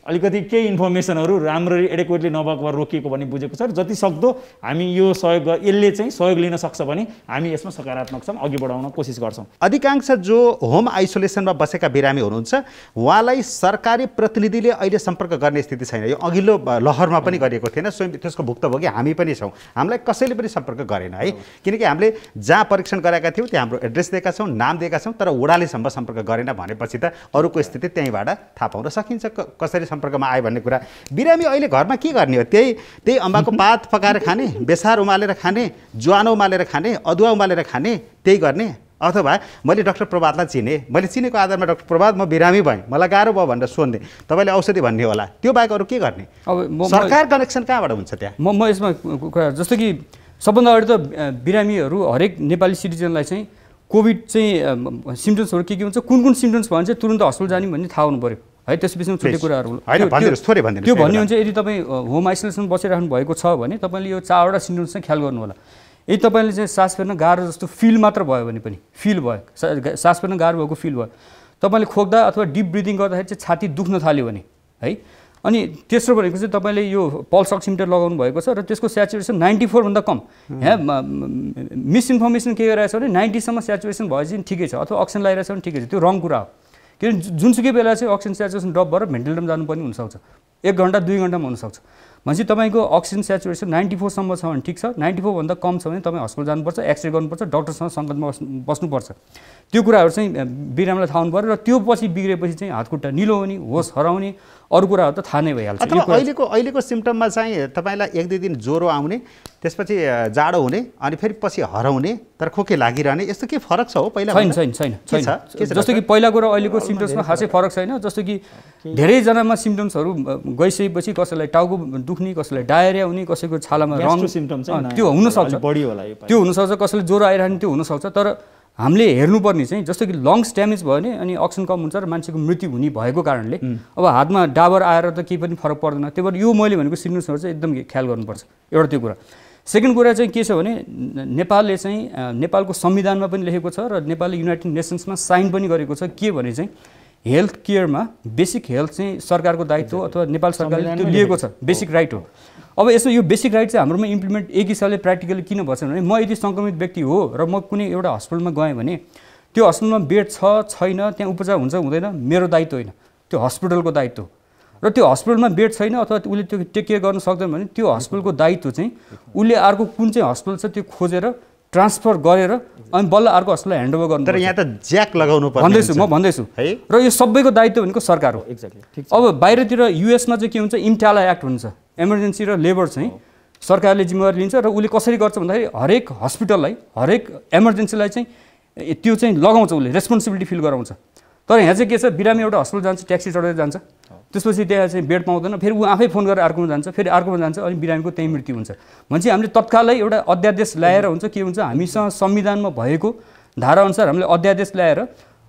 अलिकति केही इन्फर्मेसनहरू राम्ररी एडेक्वेटली नभएको भएर रोकिएको भन्ने बुझेको छ र जति सक्दो हामी यो यसले चाहिँ सहयोग लिन सक्छ भने हामी यसमा सकारात्मक छौँ, अघि बढाउन कोसिस गर्छौँ। अधिकांश जो होम आइसोलेसनमा बसेका बिरामी हुनुहुन्छ उहाँलाई सरकारी प्रतिनिधिले अहिले सम्पर्क गर्ने स्थिति छैन। यो अघिल्लो लहरमा पनि गरिएको थिएन, स्वयं त्यसको भुक्तभोगी हामी पनि छौँ। हामीलाई कसैले पनि सम्पर्क गरेन है, किनकि हामीले जहाँ परीक्षण गरेका थियौँ त्यहाँ हाम्रो एड्रेस दिएका छौँ, नाम दिएका छौँ, तर वडालेसम्म सम्पर्क गरेन भनेपछि त अरूको स्थिति त्यहीँबाट थाहा पाउन सकिन्छ कसरी सम्पर्कमा आयो भन्ने कुरा। बिरामी अहिले घरमा के गर्ने हो? त्यही अम्बाको पात पकाएर खाने, बेसार उमालेर खाने, ज्वानो उमालेर खाने, अदुवा उमालेर खाने, त्यही गर्ने। अथवा मैले डाक्टर प्रभातलाई चिने, मैले चिनेको आधारमा डाक्टर प्रभात म बिरामी भएँ, मलाई गाह्रो भयो भनेर सोध्ने, तपाईँले औषधि भन्ने होला। त्यो बाहेक अरू के गर्ने? अब सरकार कनेक्सन कहाँबाट हुन्छ त्यहाँ? म यसमा कुरा जस्तो कि सबभन्दा अगाडि त बिरामीहरू हरेक नेपाली सिटिजनलाई चाहिँ कोभिड चाहिँ सिम्टम्सहरू के हुन्छ, कुन कुन सिम्टम्स भयो भने चाहिँ तुरन्त हस्पिटल जाने भन्ने थाहा हुनु पऱ्यो है। त्यसपछि छुट्टै कुराहरू त्यो भन्ने हुन्छ। यदि तपाईँ होम आइसोलेसन बसिराख्नु भएको छ भने तपाईँले यो 4वटा सिम्टम्स चाहिँ ख्याल गर्नु होला। यदि तपाईँले चाहिँ सास फेर्न गाह्रो जस्तो फिल मात्र भयो भने पनि, फिल भयो, सास फेर्न गाह्रो भएको फिल भयो, तपाईँले खोक्दा अथवा डिप ब्रिदिङ गर्दाखेरि चाहिँ छाती दुख्न थाल्यो भने है, अनि तेस्रो भनेको चाहिँ तपाईँले यो पल्स अक्सिमिटर लगाउनु भएको छ र त्यसको स्याचुरेसन 94 भन्दा कम। यहाँ मिसइन्फर्मेसन के गरिरहेछ भने 90 सम्म स्याचुरेसन भएपछि ठिकै छ अथवा अक्सिजन लगाइरहेछ भने ठिकै छ। त्यो रङ कुरा हो, किनभने जुनसुकै बेला चाहिँ अक्सिजन स्याचुरेसन ड्रप भएर भेन्टिलेटरमा जानुपर्ने हुनसक्छ, 1 घन्टा 2 घन्टामा हुनसक्छ। भनेपछि तपाईँको अक्सिजन स्याचुरेसन 94 सम्म छ भने ठिक छ, 94 भन्दा कम छ भने तपाईँ हस्पिटल जानुपर्छ, एक्सरे गर्नुपर्छ, डक्टरसँग सङ्गतमा बस्नुपर्छ। त्यो कुराहरू चाहिँ बिरामीलाई थाहा हुनु पऱ्यो र त्यो पछि बिग्रेपछि चाहिँ हातखुट्टा निलो हुने, होस हराउने, अरू कुराहरू त थाहा नै भइहाल्छ। अहिलेको सिम्टममा चाहिँ तपाईँलाई 1-2 दिन ज्वरो आउने, त्यसपछि जाडो हुने, अनि फेरि पछि हराउने, तर खोकी लागिरहने, यस्तो के फरक छ हो? पहिला छैन। जस्तो कि पहिलाको र अहिलेको सिम्टम्समा खासै फरक छैन। जस्तो कि धेरैजनामा सिम्टम्सहरू गइसकेपछि कसैलाई टाउको दुख्ने, कसैलाई डायरिया हुने, कसैको छालामा रङ त्यो हुनसक्छ, त्यो हुनसक्छ, कसैले ज्वरो आइरहने त्यो हुनसक्छ। तर हामीले हेर्नुपर्ने चाहिँ जस्तो कि लङ्स ड्यामेज भयो भने अनि अक्सिजन कम हुन्छ र मान्छेको मृत्यु हुने भएको कारणले अब हातमा डाबर आएर त केही पनि फरक पर्दैन। त्यही भएर यो मैले भनेको सिम्टम्सहरू चाहिँ एकदम ख्याल गर्नुपर्छ। एउटा त्यो कुरा। सेकेन्ड कुरा चाहिँ के छ भने नेपालले चाहिँ नेपालको संविधानमा पनि लेखेको छ र नेपालले युनाइटेड नेसन्समा साइन पनि गरेको छ के भने चाहिँ हेल्थ केयरमा बेसिक हेल्थ चाहिँ सरकारको दायित्व अथवा नेपाल सरकारले त्यो लिएको छ, बेसिक राइट हो। अब यसो यो बेसिक राइट चाहिँ हाम्रोमा इम्प्लिमेन्ट एक हिसाबले प्र्याक्टिकली किन भएछ भने म यदि सङ्क्रमित व्यक्ति हो र म कुनै एउटा हस्पिटलमा गएँ भने त्यो हस्पिटलमा बेड छ छैन, त्यहाँ उपचार हुन्छ हुँदैन मेरो दायित्व होइन, त्यो हस्पिटलको दायित्व। र त्यो हस्पिटलमा बेड छैन अथवा उसले त्यो टेक केयर गर्न सक्दैन भने त्यो हस्पिटलको दायित्व चाहिँ उसले अर्को कुन चाहिँ हस्पिटल छ त्यो खोजेर ट्रान्सफर गरेर अनि बल्ल अर्को हस्पिटललाई ह्यान्डओभर गर्नु। तर यहाँ त ज्याक लगाउनु पर्छ भन्दैछु र यो सबैको दायित्व भनेको सरकार हो। एक्ज्याक्टली। अब बाहिरतिर युएसमा चाहिँ के हुन्छ, इम्टाला एक्ट हुन्छ, इमर्जेन्सी र लेबर चाहिँ सरकारले जिम्मेवारी लिन्छ र उसले कसरी गर्छ भन्दाखेरि हरेक हस्पिटललाई, हरेक इमर्जेन्सीलाई चाहिँ त्यो चाहिँ लगाउँछ, उसले रेस्पोन्सिबिलिटी फिल गराउँछ। तर यहाँ चाहिँ के छ, बिरामी एउटा हस्पिटल जान्छ, ट्याक्सी चढेर जान्छ, त्यसपछि त्यहाँ चाहिँ बेड पाउँदैन, फेरि ऊ आफै फोन गरेर अर्कोमा जान्छ, फेरि अर्कोमा जान्छ, अनि बिरामीको त्यही मृत्यु हुन्छ। भनेपछि हामीले तत्कालै एउटा अध्यादेश ल्याएर हुन्छ के हुन्छ, हामीसँग संविधानमा भएको धाराअनुसार हामीले अध्यादेश ल्याएर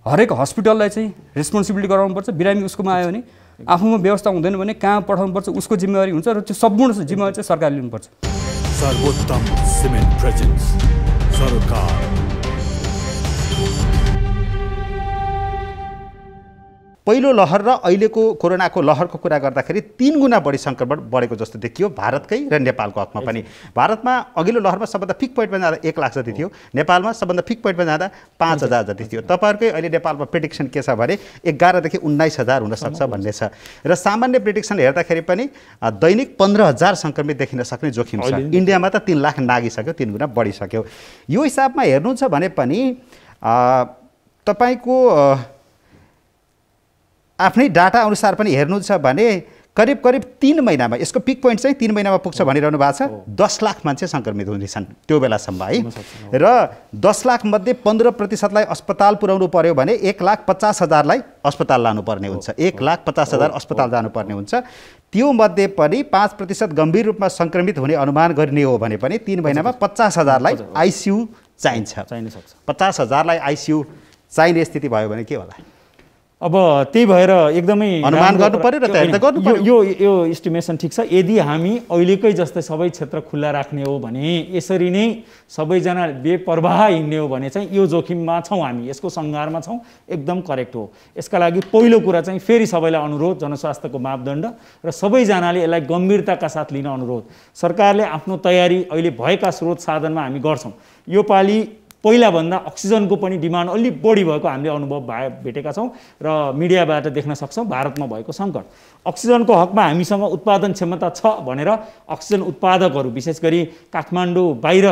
हरेक हस्पिटललाई चाहिँ रेस्पोन्सिबिलिटी गराउनुपर्छ। बिरामी उसकोमा आयो भने आफूमा व्यवस्था हुँदैन भने कहाँ पठाउनुपर्छ उसको जिम्मेवारी हुन्छ र त्यो सम्पूर्ण जिम्मेवारी चाहिँ सरकारले लिनुपर्छ। सर्वोत्तम सिमेन्ट प्रेजेन्स सरकार। पहिलो लहर र अहिलेको कोरोनाको लहरको कुरा गर्दाखेरि 3 गुणा बढी सङ्क्रमण बढेको जस्तो देखियो भारतकै र नेपालको हकमा पनि। भारतमा अघिल्लो लहरमा सबभन्दा पिक पोइन्टमा जाँदा 1 लाख जति थियो, नेपालमा सबभन्दा पिक पोइन्टमा जाँदा 5,000 जति थियो। तपाईँहरूकै अहिले नेपालमा प्रेडिक्सन के छ भने 11 देखि 19,000 हुनसक्छ भन्ने छ र सामान्य प्रेडिक्सन हेर्दाखेरि पनि दैनिक 15,000 सङ्क्रमित देखिन सक्ने जोखिम छ। इन्डियामा त 3 लाख नागिसक्यो, 3 गुणा बढिसक्यो। यो हिसाबमा हेर्नुहुन्छ भने पनि तपाईँको आफ्नै डाटा अनुसार पनि हेर्नुहुन्छ भने करिब 3 महिनामा यसको पिक पोइन्ट चाहिँ 3 महिनामा पुग्छ भनिरहनु भएको छ। 10 लाख मान्छे सङ्क्रमित हुनेछन् त्यो बेलासम्म है, र 10 लाख मध्ये 15% अस्पताल पुर्याउनु पर्यो भने 1,50,000लाई अस्पताल लानुपर्ने हुन्छ, 1,50,000 अस्पताल जानुपर्ने हुन्छ। त्यो मध्ये पनि 5% गम्भीर रूपमा सङ्क्रमित हुने अनुमान गरिने हो भने पनि 3 महिनामा 50,000लाई आइसियु चाहिन्छ। 50,000लाई आइसियु चाहिने स्थिति भयो भने के होला? अब त्यही भएर एकदमै अनुमान गर्नु पर्यो र तयारी त गर्नु पर्यो। यो एस्टिमेसन ठिक छ। यदि हामी अहिलेकै जस्तै सबै क्षेत्र खुल्ला राख्ने हो भने, यसरी नै सबैजना बेपरवाह हिँड्ने हो भने चाहिँ यो जोखिममा छौँ हामी, यसको सङ्घारमा छौँ, एकदम करेक्ट हो। यसका लागि पहिलो कुरा चाहिँ फेरि सबैलाई अनुरोध, जनस्वास्थ्यको मापदण्ड र सबैजनाले यसलाई गम्भीरताका साथ लिन अनुरोध। सरकारले आफ्नो तयारी अहिले भएका स्रोत साधनमा हामी गर्छौँ। यो पालि पहिलाभन्दा अक्सिजनको पनि डिमान्ड अलि बढी भएको हामीले अनुभव भेटेका छौँ र मिडियाबाट देख्न सक्छौँ भारतमा भएको सङ्कट। अक्सिजनको हकमा हामीसँग उत्पादन क्षमता छ भनेर अक्सिजन उत्पादकहरू विशेष गरी काठमाडौँ बाहिर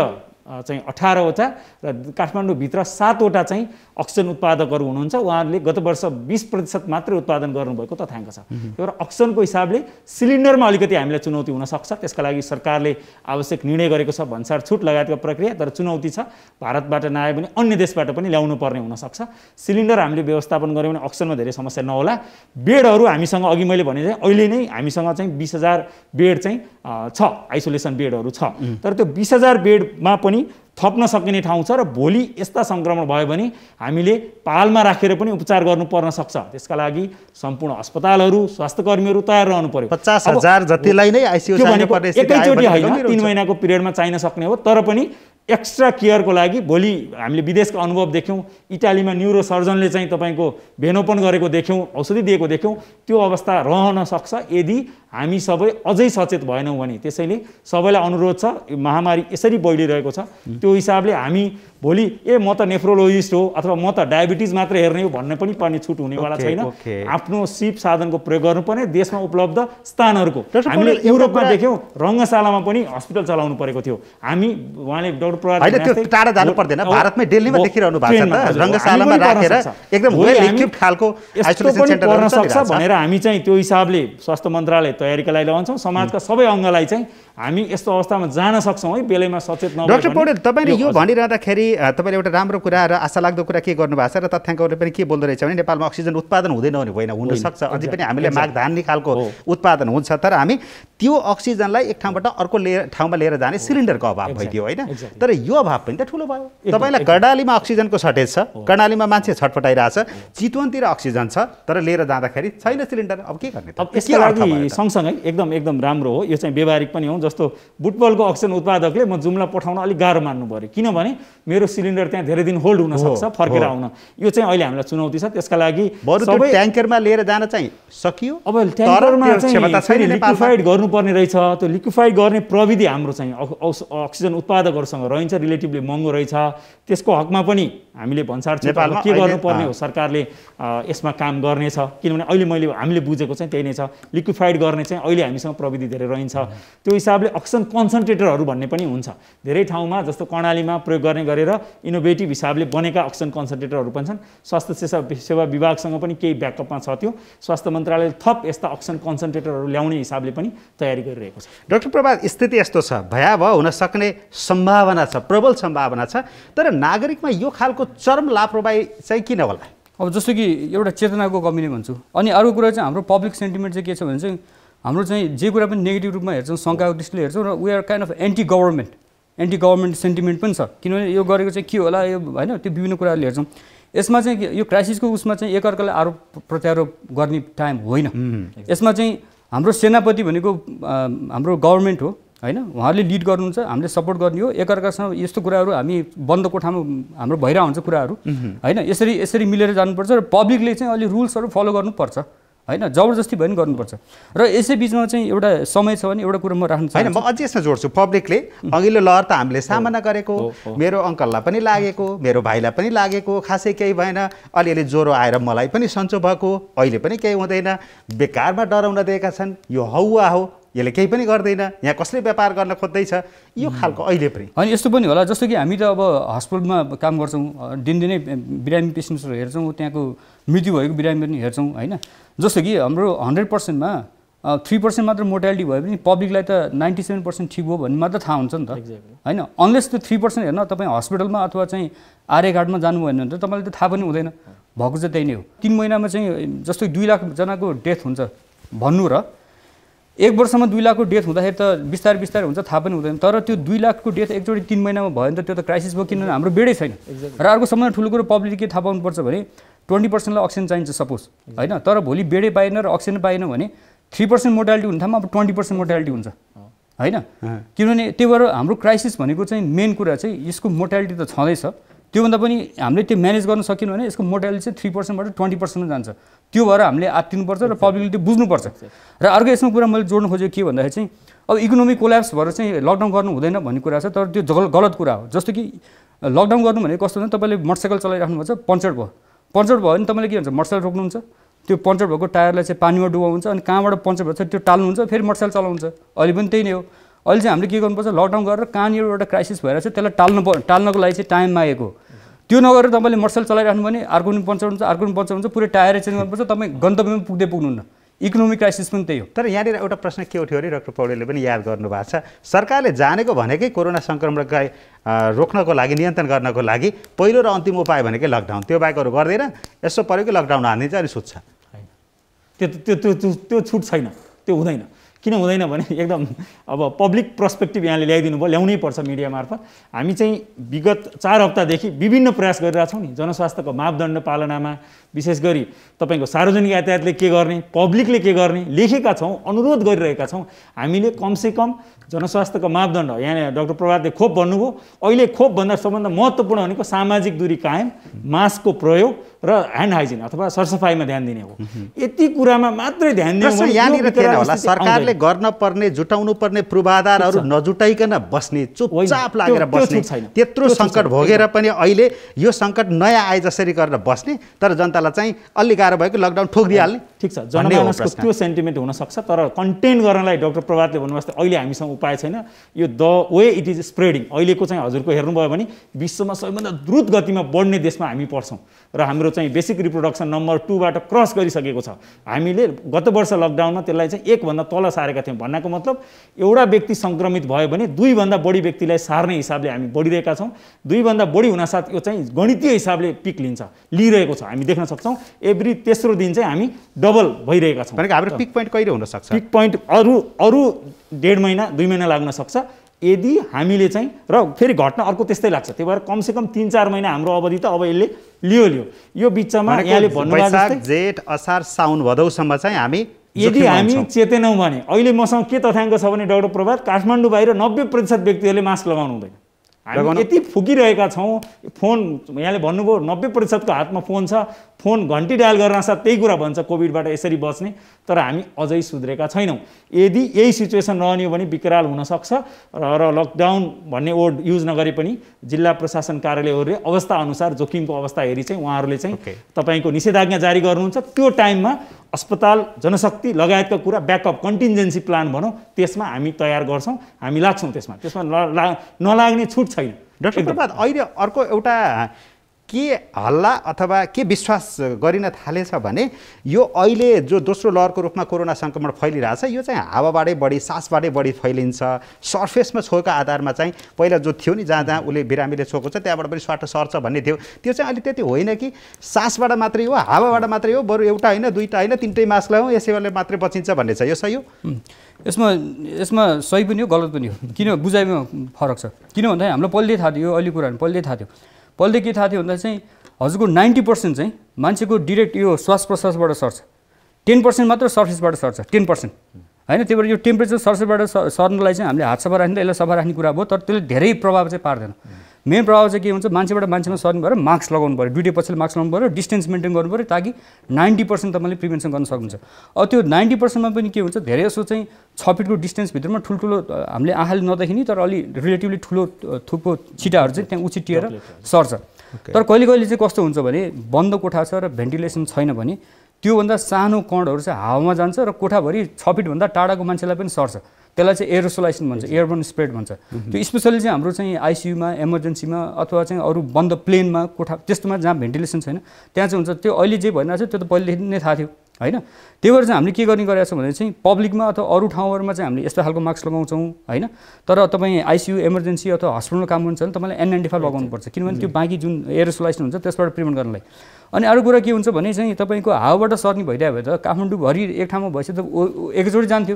चाहिँ 18वटा र काठमाडौँभित्र 7वटा चाहिँ अक्सिजन उत्पादकहरू हुनुहुन्छ। उहाँहरूले गत वर्ष 20% मात्रै उत्पादन गर्नुभएको तथ्याङ्क छ। त्यही भएर अक्सिजनको हिसाबले सिलिन्डरमा अलिकति हामीलाई चुनौती हुनसक्छ। त्यसका लागि सरकारले आवश्यक निर्णय गरेको छ, भन्सार छुट लगायतका प्रक्रिया। तर चुनौती छ, भारतबाट नआए पनि अन्य देशबाट पनि ल्याउनु पर्ने हुनसक्छ। सिलिन्डर हामीले व्यवस्थापन गऱ्यौँ भने अक्सिजनमा धेरै समस्या नहोला। बेडहरू हामीसँग अघि मैले भने चाहिँ अहिले नै हामीसँग चाहिँ 20,000 बेड चाहिँ छ, आइसोलेसन बेडहरू छ। तर त्यो 20,000 बेडमा पनि थप्न सकिने ठाउँ छ र भोलि यस्ता सङ्क्रमण भयो भने हामीले पालमा राखेर पनि उपचार गर्नु पर्न सक्छ। त्यसका लागि सम्पूर्ण अस्पतालहरू, स्वास्थ्यकर्मीहरू तयार रहनु पर्यो। 50,000 जतिलाई नै आइसियु चाहिनु पर्ने स्थिति एकैचोटि होइन, 3 महिनाको पिरियडमा चाहिन सक्ने हो। तर पनि एक्स्ट्रा केयरको लागि भोलि हामीले विदेशको अनुभव देख्यौँ। इटालीमा न्युरोसर्जनले चाहिँ तपाईँको भेनोपन गरेको देख्यौँ, औषधि दिएको देख्यौँ। त्यो अवस्था रहन सक्छ यदि हामी सबै अझै सचेत भएनौँ भने। त्यसैले सबैलाई अनुरोध छ, यो महामारी यसरी बढिरहेको छ, त्यो हिसाबले हामी भोलि म त नेफ्रोलोजिस्ट हो अथवा म त डायबिटिज मात्र हेर्ने हो भन्ने पनि पर्ने छुट हुनेवाला छैन। आफ्नो सिप साधनको प्रयोग गर्नुपर्ने देशमा उपलब्ध स्थानहरूको। हामीले युरोपमा देख्यौँ रङ्गशालामा पनि हस्पिटल चलाउनु परेको थियो। हामी उहाँले डाक्टर प्रहरी होइन, त्यो टाढा जानु पर्दैन, भारतमै दिल्लीमा देखिरहनु भएको छ त, रङ्गशालामा राखेर एकदम वेल इक्विप्ड खालको आइसोलेसन सेन्टर पर्न सक्छ भनेर हामी चाहिँ त्यो हिसाबले स्वास्थ्य मन्त्रालय तयारीका लागि लगाउँछौँ। समाजका सबै अङ्गलाई चाहिँ हामी यस्तो अवस्थामा जान सक्छौँ है, बेलैमा सचेत नभए। डाक्टर पौडेल, तपाईँले यो भनिरहँदाखेरि तपाईँले एउटा राम्रो कुरा र आशालाग्दो कुरा के गर्नुभएको छ र तथ्याङ्कहरूले पनि के बोल्दो रहेछ भने नेपालमा अक्सिजन उत्पादन हुँदैन भने होइन, हुनसक्छ, अझै पनि हामीले माग धान्ने खालको उत्पादन हुन्छ। तर हामी त्यो अक्सिजनलाई एक ठाउँबाट अर्को ठाउँमा लिएर जाने सिलिन्डरको अभाव भइदियो होइन। तर यो अभाव पनि त ठुलो भयो। तपाईँलाई कर्णालीमा अक्सिजनको सर्टेज छ, कर्णालीमा मान्छे छटपटाइरहेछ, चितवनतिर अक्सिजन छ तर लिएर जाँदाखेरि छैन सिलिन्डर। अब के गर्ने? अब यसका लागि सँगसँगै एकदम राम्रो हो, यो चाहिँ व्यवहारिक पनि हो। जस्तो बुटबलको अक्सिजन उत्पादकले म जुम्ला पठाउन अलिक गाह्रो मान्नु पर्यो, किनभने मेरो सिलिन्डर त्यहाँ धेरै दिन होल्ड हुन सक्छ, फर्केर आउन। यो चाहिँ अहिले हामीलाई चुनौती छ। त्यसका लागि सबै ट्याङ्करमा लिएर जान चाहिँ सकियो। अब ट्याङ्करमा चाहिँ लिक्विफाइड गर्नुपर्ने रहेछ। त्यो लिक्विफाइड गर्ने प्रविधि हाम्रो चाहिँ अक्सिजन उत्पादकहरूसँग रहन्छ, रिलेटिभली महँगो रहेछ। त्यसको हकमा पनि हामीले भन्सार नेपालमा के गर्नुपर्ने हो, सरकारले यसमा काम गर्नेछ। किनभने अहिले हामीले बुझेको चाहिँ त्यही नै छ, लिक्विफाइड गर्ने चाहिँ अहिले हामीसँग प्रविधि धेरै रहन्छ। त्यो हिसाबले अक्सिजन कन्सन्ट्रेटरहरू भन्ने पनि हुन्छ धेरै ठाउँमा, जस्तो कर्णालीमा प्रयोग गर्ने गरेर इनोभेटिभ हिसाबले बनेका अक्सिजन कन्सन्ट्रेटरहरू पनि छन्। स्वास्थ्य सेवा विभागसँग पनि केही ब्याकअपमा छ। त्यो स्वास्थ्य मन्त्रालयले थप यस्ता अक्सिजन कन्सन्ट्रेटरहरू ल्याउने हिसाबले पनि तयारी गरिरहेको छ। डाक्टर प्रभात, स्थिति यस्तो छ, भयावह हुन सक्ने सम्भावना छ, प्रबल सम्भावना छ। तर नागरिकमा यो खालको चरम लापरवाही चाहिँ किन होला? अब जस्तो कि एउटा चेतनाको कमी नै भन्छु। अनि अर्को कुरा चाहिँ हाम्रो पब्लिक सेन्टिमेन्ट चाहिँ के छ भने चाहिँ हाम्रो चाहिँ जे कुरा पनि नेगेटिभ रूपमा हेर्छौँ, शङ्काको दृष्टिले हेर्छौँ र we are kind of anti government sentiment पनि छ। किनभने यो गरेको चाहिँ के होला, यो होइन, त्यो विभिन्न कुराहरूले हेर्छौँ। यसमा चाहिँ यो क्राइसिसको उसमा चाहिँ एकअर्कालाई आरोप प्रत्यारोप गर्ने टाइम होइन। यसमा चाहिँ हाम्रो सेनापति भनेको हाम्रो गभर्मेन्ट हो होइन, उहाँहरूले लिड गर्नुहुन्छ, हामीले सपोर्ट गर्ने हो। एकअर्कासँग यस्तो कुराहरू हामी बन्द कोठामा हाम्रो भइरहेको हुन्छ कुराहरू होइन, यसरी मिलेर जानुपर्छ र पब्लिकले चाहिँ अलि रुल्सहरू फलो गर्नुपर्छ होइन, जबरजस्ती भयो नि गर्नुपर्छ। र यसै बिचमा चाहिँ एउटा समय छ भने एउटा कुरा म राख्नु चाहन्छु। म अझै यसमा जोड्छु, पब्लिकले अघिल्लो लहर त हामीले सामना गरेको, मेरो अङ्कललाई पनि लागेको, मेरो भाइलाई पनि लागेको, खासै केही भएन, अलिअलि ज्वरो आएर मलाई पनि सन्चो भएको, अहिले पनि केही हुँदैन, बेकारमा डराउन दिएका छन्, यो हौवा हो, यसले केही पनि गर्दैन, यहाँ कसले व्यापार गर्न खोज्दैछ, यो खालको अहिले पनि। अनि यस्तो पनि होला, जस्तो कि हामी त अब हस्पिटलमा काम गर्छौँ, दिनदिनै बिरामी पेसेन्ट्सहरू हेर्छौँ, त्यहाँको मृत्यु भएको बिरामी पनि हेर्छौँ होइन। जस्तो कि हाम्रो 100%मा 3% मात्र मोर्टालिटी भयो भने पब्लिकलाई त 97% ठिक हो भन्ने मात्र थाहा हुन्छ नि त होइन। अनलेस त्यो 3% हेर्न तपाईँ हस्पिटलमा अथवा चाहिँ आर्य घाटमा जानुभयो भने त तपाईँलाई त थाहा पनि हुँदैन, भएको चाहिँ त्यही नै हो। 3 महिनामा चाहिँ जस्तो 2 लाख जनाको डेथ हुन्छ भन्नु र 1 वर्षमा 2 लाखको डेथ हुँदाखेरि त बिस्तारै हुन्छ, थाहा पनि हुँदैन। तर त्यो 2 लाखको डेथ एकचोटि 3 महिनामा भयो भने त त्यो त क्राइसिस भयो, किनभने हाम्रो बेडै छैन। र अर्को सबभन्दा ठुलो कुरो पब्लिकले के थाहा पाउनुपर्छ भने 20%लाई अक्सिजन चाहिन्छ सपोज होइन, तर भोलि बेडै पाएन र अक्सिजन पाएन भने 3% मोर्टालिटी हुने ठाउँमा अब 20% मोर्टालिटी हुन्छ होइन। किनभने त्यही भएर हाम्रो क्राइसिस भनेको चाहिँ मेन कुरा चाहिँ यसको मोर्टालिटी त छँदैछ, त्योभन्दा पनि हामीले त्यो म्यानेज गर्न सकेन भने यसको मोर्टालिटी चाहिँ 3%बाट 20%मा जान्छ। त्यो भएर हामीले आत्तिनुपर्छ र पब्लिकले त्यो बुझ्नुपर्छ। र अर्को यसमा कुरा मैले जोड्नु खोजेको के भन्दाखेरि चाहिँ अब इकोनोमिक कोल्याप्स भएर चाहिँ लकडाउन गर्नु हुँदैन भन्ने कुरा छ, तर त्यो गलत कुरा हो। जस्तो कि लकडाउन गर्नु भनेको कस्तो हुन्छ, तपाईँले मोटरसाइकल चलाइराख्नुपर्छ, पङ्चर भयो भने तपाईँले के भन्छ, मोटरसाइकल रोक्नुहुन्छ, त्यो पङ्चर भएको टायरलाई चाहिँ पानीमा डुबाउनुहुन्छ, अनि कहाँबाट पङ्चर भन्छ त्यो टाल्नुहुन्छ, फेरि मोटरसाइकल चलाउनुहुन्छ। अहिले पनि त्यही नै हो। अहिले चाहिँ हामीले के गर्नुपर्छ, लकडाउन गरेर कहाँनिर एउटा क्राइसिस भएर चाहिँ त्यसलाई टाल्नको लागि चाहिँ टाइम मागेको, त्यो नगरेर तपाईँले मोटरसाइकल चलाइराख्नु भने अर्को पनि पङ्चर हुन्छ, अर्को पनि पङ्चर हुन्छ, पुरै टायरै चेन्ज गर्नुपर्छ, तपाईँ गन्तव्यमा पुग्नुहुन्न। इकोनोमिक क्राइसिस पनि त्यही हो। तर यहाँनिर एउटा प्रश्न के उठ्यो अरे डाक्टर पौडेलले पनि याद गर्नुभएको छ, सरकारले जानेको भनेकै कोरोना सङ्क्रमणलाई रोक्नको लागि, नियन्त्रण गर्नको लागि पहिलो र अन्तिम उपाय भनेकै लकडाउन, त्यो बाहेकहरू गर्दैन, यसो पऱ्यो कि लकडाउन हानिदिन्छ अनि सुत्छ। त्यो छुट छैन, त्यो हुँदैन। किन हुँदैन भने एकदम अब पब्लिक पर्सपेक्टिभ यहाँले ल्याइदिनु भयो, ल्याउनै पर्छ मिडिया मार्फत। हामी चाहिँ विगत 4 हप्तादेखि विभिन्न प्रयास गरिरहेछौँ नि, जनस्वास्थ्यको मापदण्ड पालनामा, विशेष गरी तपाईँको सार्वजनिक यातायातले के गर्ने, पब्लिकले के गर्ने लेखेका छौँ, अनुरोध गरिरहेका छौँ। हामीले कमसेकम जनस्वास्थ्यको मापदण्ड, यहाँ डाक्टर प्रभातले खोप भन्नुभयो, अहिले खोपभन्दा सबभन्दा महत्त्वपूर्ण भनेको सामाजिक दूरी कायम, मास्कको प्रयोग र ह्यान्ड हाइजिन अथवा सरसफाइमा ध्यान दिने हो। यति कुरामा मात्रै ध्यान दिनु भने यहाँनिर थिएन होला, सरकारले गर्न पर्ने, जुटाउनु पर्ने पूर्वाधारहरू नजुटाइकन बस्ने, चुपचाप लागेर बस्ने, त्यत्रो सङ्कट भोगेर पनि अहिले यो सङ्कट नयाँ आए जसरी गरेर बस्ने, तर जनतालाई चाहिँ अलि गाह्रो भएको लकडाउन ठोकिदिइहाल्ने। ठिक छ, जनमानसको त्यो सेन्टिमेन्ट हुनसक्छ, तर कन्टेन गर्नलाई डाक्टर प्रभातले भन्नुभयो अहिले हामीसँग उपाय छैन। यो the way it is spreading, अहिलेको चाहिँ हजुरको हेर्नुभयो भने विश्वमा सबैभन्दा द्रुत गतिमा बढ्ने देशमा हामी पर्छौँ र हाम्रो चाहिँ बेसिक रिप्रोडक्सन नम्बर 2 बाट क्रस गरिसकेको छ। हामीले गत वर्ष लकडाउनमा त्यसलाई चाहिँ 1 भन्दा तल सारेका थियौँ। भन्नको मतलब एउटा व्यक्ति सङ्क्रमित भयो भने 2 भन्दा बढी व्यक्तिलाई सार्ने हिसाबले हामी बढिरहेका छौँ। 2 भन्दा बढी हुनासाथ यो चाहिँ गणितीय हिसाबले पिक लिइरहेको छ, हामी देख्न सक्छौँ। एभ्री तेस्रो दिन चाहिँ हामी डबल भइरहेका छौँ। भनेको हाम्रो पिक पोइन्ट कहिले हुनसक्छ? पिक पोइन्ट अरू 1.5 महिना 2 महिना लाग्न सक्छ यदि हामीले चाहिँ, र फेरि घट्न अर्को त्यस्तै लाग्छ। त्यही भएर कमसेकम 3-4 महिना हाम्रो अवधि त अब यसले लियो। यो बिचमा यहाँले भन्नुभयो जस्तै जेठ असार साउन भदौसम्म चाहिँ हामी यदि हामी चेतेनौँ भने, अहिले मसँग के तथ्याङ्क छ भने डाक्टर प्रभात, काठमाडौँ बाहिर 90% व्यक्तिहरूले मास्क लगाउनु हुँदैन। हामी यति फुकिरहेका छौँ। फोन यहाँले भन्नुभयो 90%को हातमा फोन छ, फोन घन्टी डायल गर्न साथ त्यही कुरा भन्छ कोभिडबाट यसरी बच्ने, तर हामी अझै सुध्रेका छैनौँ। यदि यही सिचुएसन रहने हो भने विकराल हुनसक्छ र लकडाउन भन्ने वर्ड युज नगरे पनि जिल्ला प्रशासन कार्यालयहरूले अवस्था अनुसार जोखिमको अवस्था हेरी चाहिँ उहाँहरूले चाहिँ तपाईँको निषेधाज्ञा जारी गर्नुहुन्छ। त्यो टाइममा अस्पताल, जनशक्ति लगायतका कुरा ब्याकअप कन्टिन्जेन्सी प्लान भनौँ, त्यसमा हामी तयार गर्छौँ, हामी लाग्छौँ। त्यसमा नलाग्ने छुट छैन। डाक्टर प्रभात, अहिले अर्को एउटा के हल्ला अथवा के विश्वास गरिन थालेछ भने यो अहिले जो दोस्रो लहरको रूपमा कोरोना सङ्क्रमण फैलिरहेछ यो चाहिँ हावाबाटै बढी, सासबाटै बढी फैलिन्छ। सर्फेसमा छोएको आधारमा चाहिँ पहिला जो थियो नि, जहाँ उसले बिरामीले छोएको छ त्यहाँबाट पनि स्वाट सर्छ भन्ने थियो, त्यो चाहिँ अहिले त्यति होइन कि सासबाट मात्रै हो, हावाबाट मात्रै हो, बरु एउटा होइन, दुईवटा होइन, 3टै मास्क लगाउँ, यसैले मात्रै बचिन्छ भन्ने छ। यो सही हो? यसमा सही पनि हो, गलत पनि हो। किन बुझाइमा फरक छ। किन भन्दाखेरि हामीलाई पहिल्यै थाहा थियो, अहिले कुरा पहिल्यै थाहा थियो। पहिल्यै के थाहा थियो भन्दा चाहिँ हजुरको 90% चाहिँ मान्छेको डिरेक्ट यो श्वास प्रश्वासबाट सर्छ, 10% मात्र सर्फेसबाट सर्छ, 10% होइन। त्यही भएर यो टेम्परेचर सर्फेसबाट सर्नलाई चाहिँ हामीले हात सफा राख्ने, यसलाई सफा राख्ने कुरा भयो, तर त्यसले धेरै प्रभाव चाहिँ पार्दैन। मेन प्रभाव चाहिँ के हुन्छ, मान्छेबाट मान्छेमा सर्ने भएर मास्क लगाउनु पऱ्यो, दुईटै पछिल्लो मास्क लगाउनु पऱ्यो, डिस्टेन्स मेन्टेन गर्नु पऱ्यो, ताकि 90% तपाईँले प्रिभेन्सन गर्न सक्नुहुन्छ। अब त्यो 90%मा पनि के हुन्छ, धेरै जसो चाहिँ 6 फिटको डिस्टेन्सभित्रमा ठुल्ठुलो हामीले आँखाले नदेखिने तर अलि रिलेटिभली ठुलो थुप्रो छिटाहरू चाहिँ त्यहाँ उछिटिएर सर्छ। तर कहिले कहिले चाहिँ कस्तो हुन्छ भने बन्द कोठा छ र भेन्टिलेसन छैन भने त्योभन्दा सानो कणहरू चाहिँ हावामा जान्छ र कोठाभरि 6 फिटभन्दा टाढाको मान्छेलाई पनि सर्छ। त्यसलाई चाहिँ एरोसोलाइजेसन भन्छ, एयरबोर्न स्प्रेड भन्छ। त्यो स्पेसली चाहिँ हाम्रो चाहिँ आइसियुमा, इमर्जेन्सीमा अथवा चाहिँ अरू बन्द प्लेनमा कोठा त्यस्तोमा जहाँ भेन्टिलेसन छैन त्यहाँ चाहिँ हुन्छ। त्यो अहिले जे भइरहेको छ त्यो त पहिलेदेखि नै थाहा थियो होइन। त्यही भएर चाहिँ हामीले के गर्ने गरेका छौँ भने चाहिँ पब्लिकमा अथवा अरू ठाउँहरूमा चाहिँ हामीले यस्तो खालको मास्क लगाउँछौँ होइन। तर तपाईँ आइसियु, इमर्जेन्सी अथवा हस्पिटलमा काम गर्नुहुन्छ भने तपाईँलाई N95 लगाउनुपर्छ, किनभने त्यो बाँकी जुन एरोसोलाइजेसन हुन्छ त्यसबाट प्रिभेन्ट गर्नलाई। अनि अर्को कुरा के हुन्छ भने चाहिँ तपाईँको हावाबाट सर्ने भइदियो भए त काठमाडौँभरि एक ठाउँमा भएपछि त एकचोटि जान्थ्यो,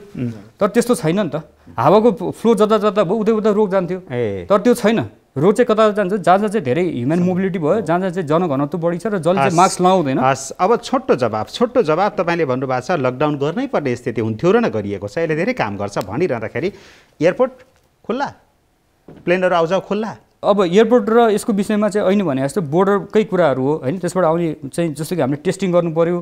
तर त्यस्तो छैन नि त। हावाको फ्लो जता जता भयो उतै उता रोग जान्थ्यो, तर त्यो छैन। रोग चाहिँ कता जान्छ जहाँ जहाँ चाहिँ धेरै ह्युमन मोबिलिटी भयो, जहाँ जहाँ चाहिँ जनघनत्व बढी छ र जसले चाहिँ मास्क लगाउँदैन। अब छोटो जवाब तपाईँले भन्नुभएको छ लकडाउन गर्नै पर्ने स्थिति हुन्थ्यो र न गरिएको छ, यसले धेरै काम गर्छ भनिरहँदाखेरि एयरपोर्ट खुल्ला, प्लेनहरू आउजाउ खुल्ला। अब एयरपोर्ट र यसको विषयमा चाहिँ अहिले भने जस्तो बोर्डरकै कुराहरू हो होइन, त्यसबाट आउने चाहिँ जस्तो कि हामीले टेस्टिङ गर्नु पऱ्यो,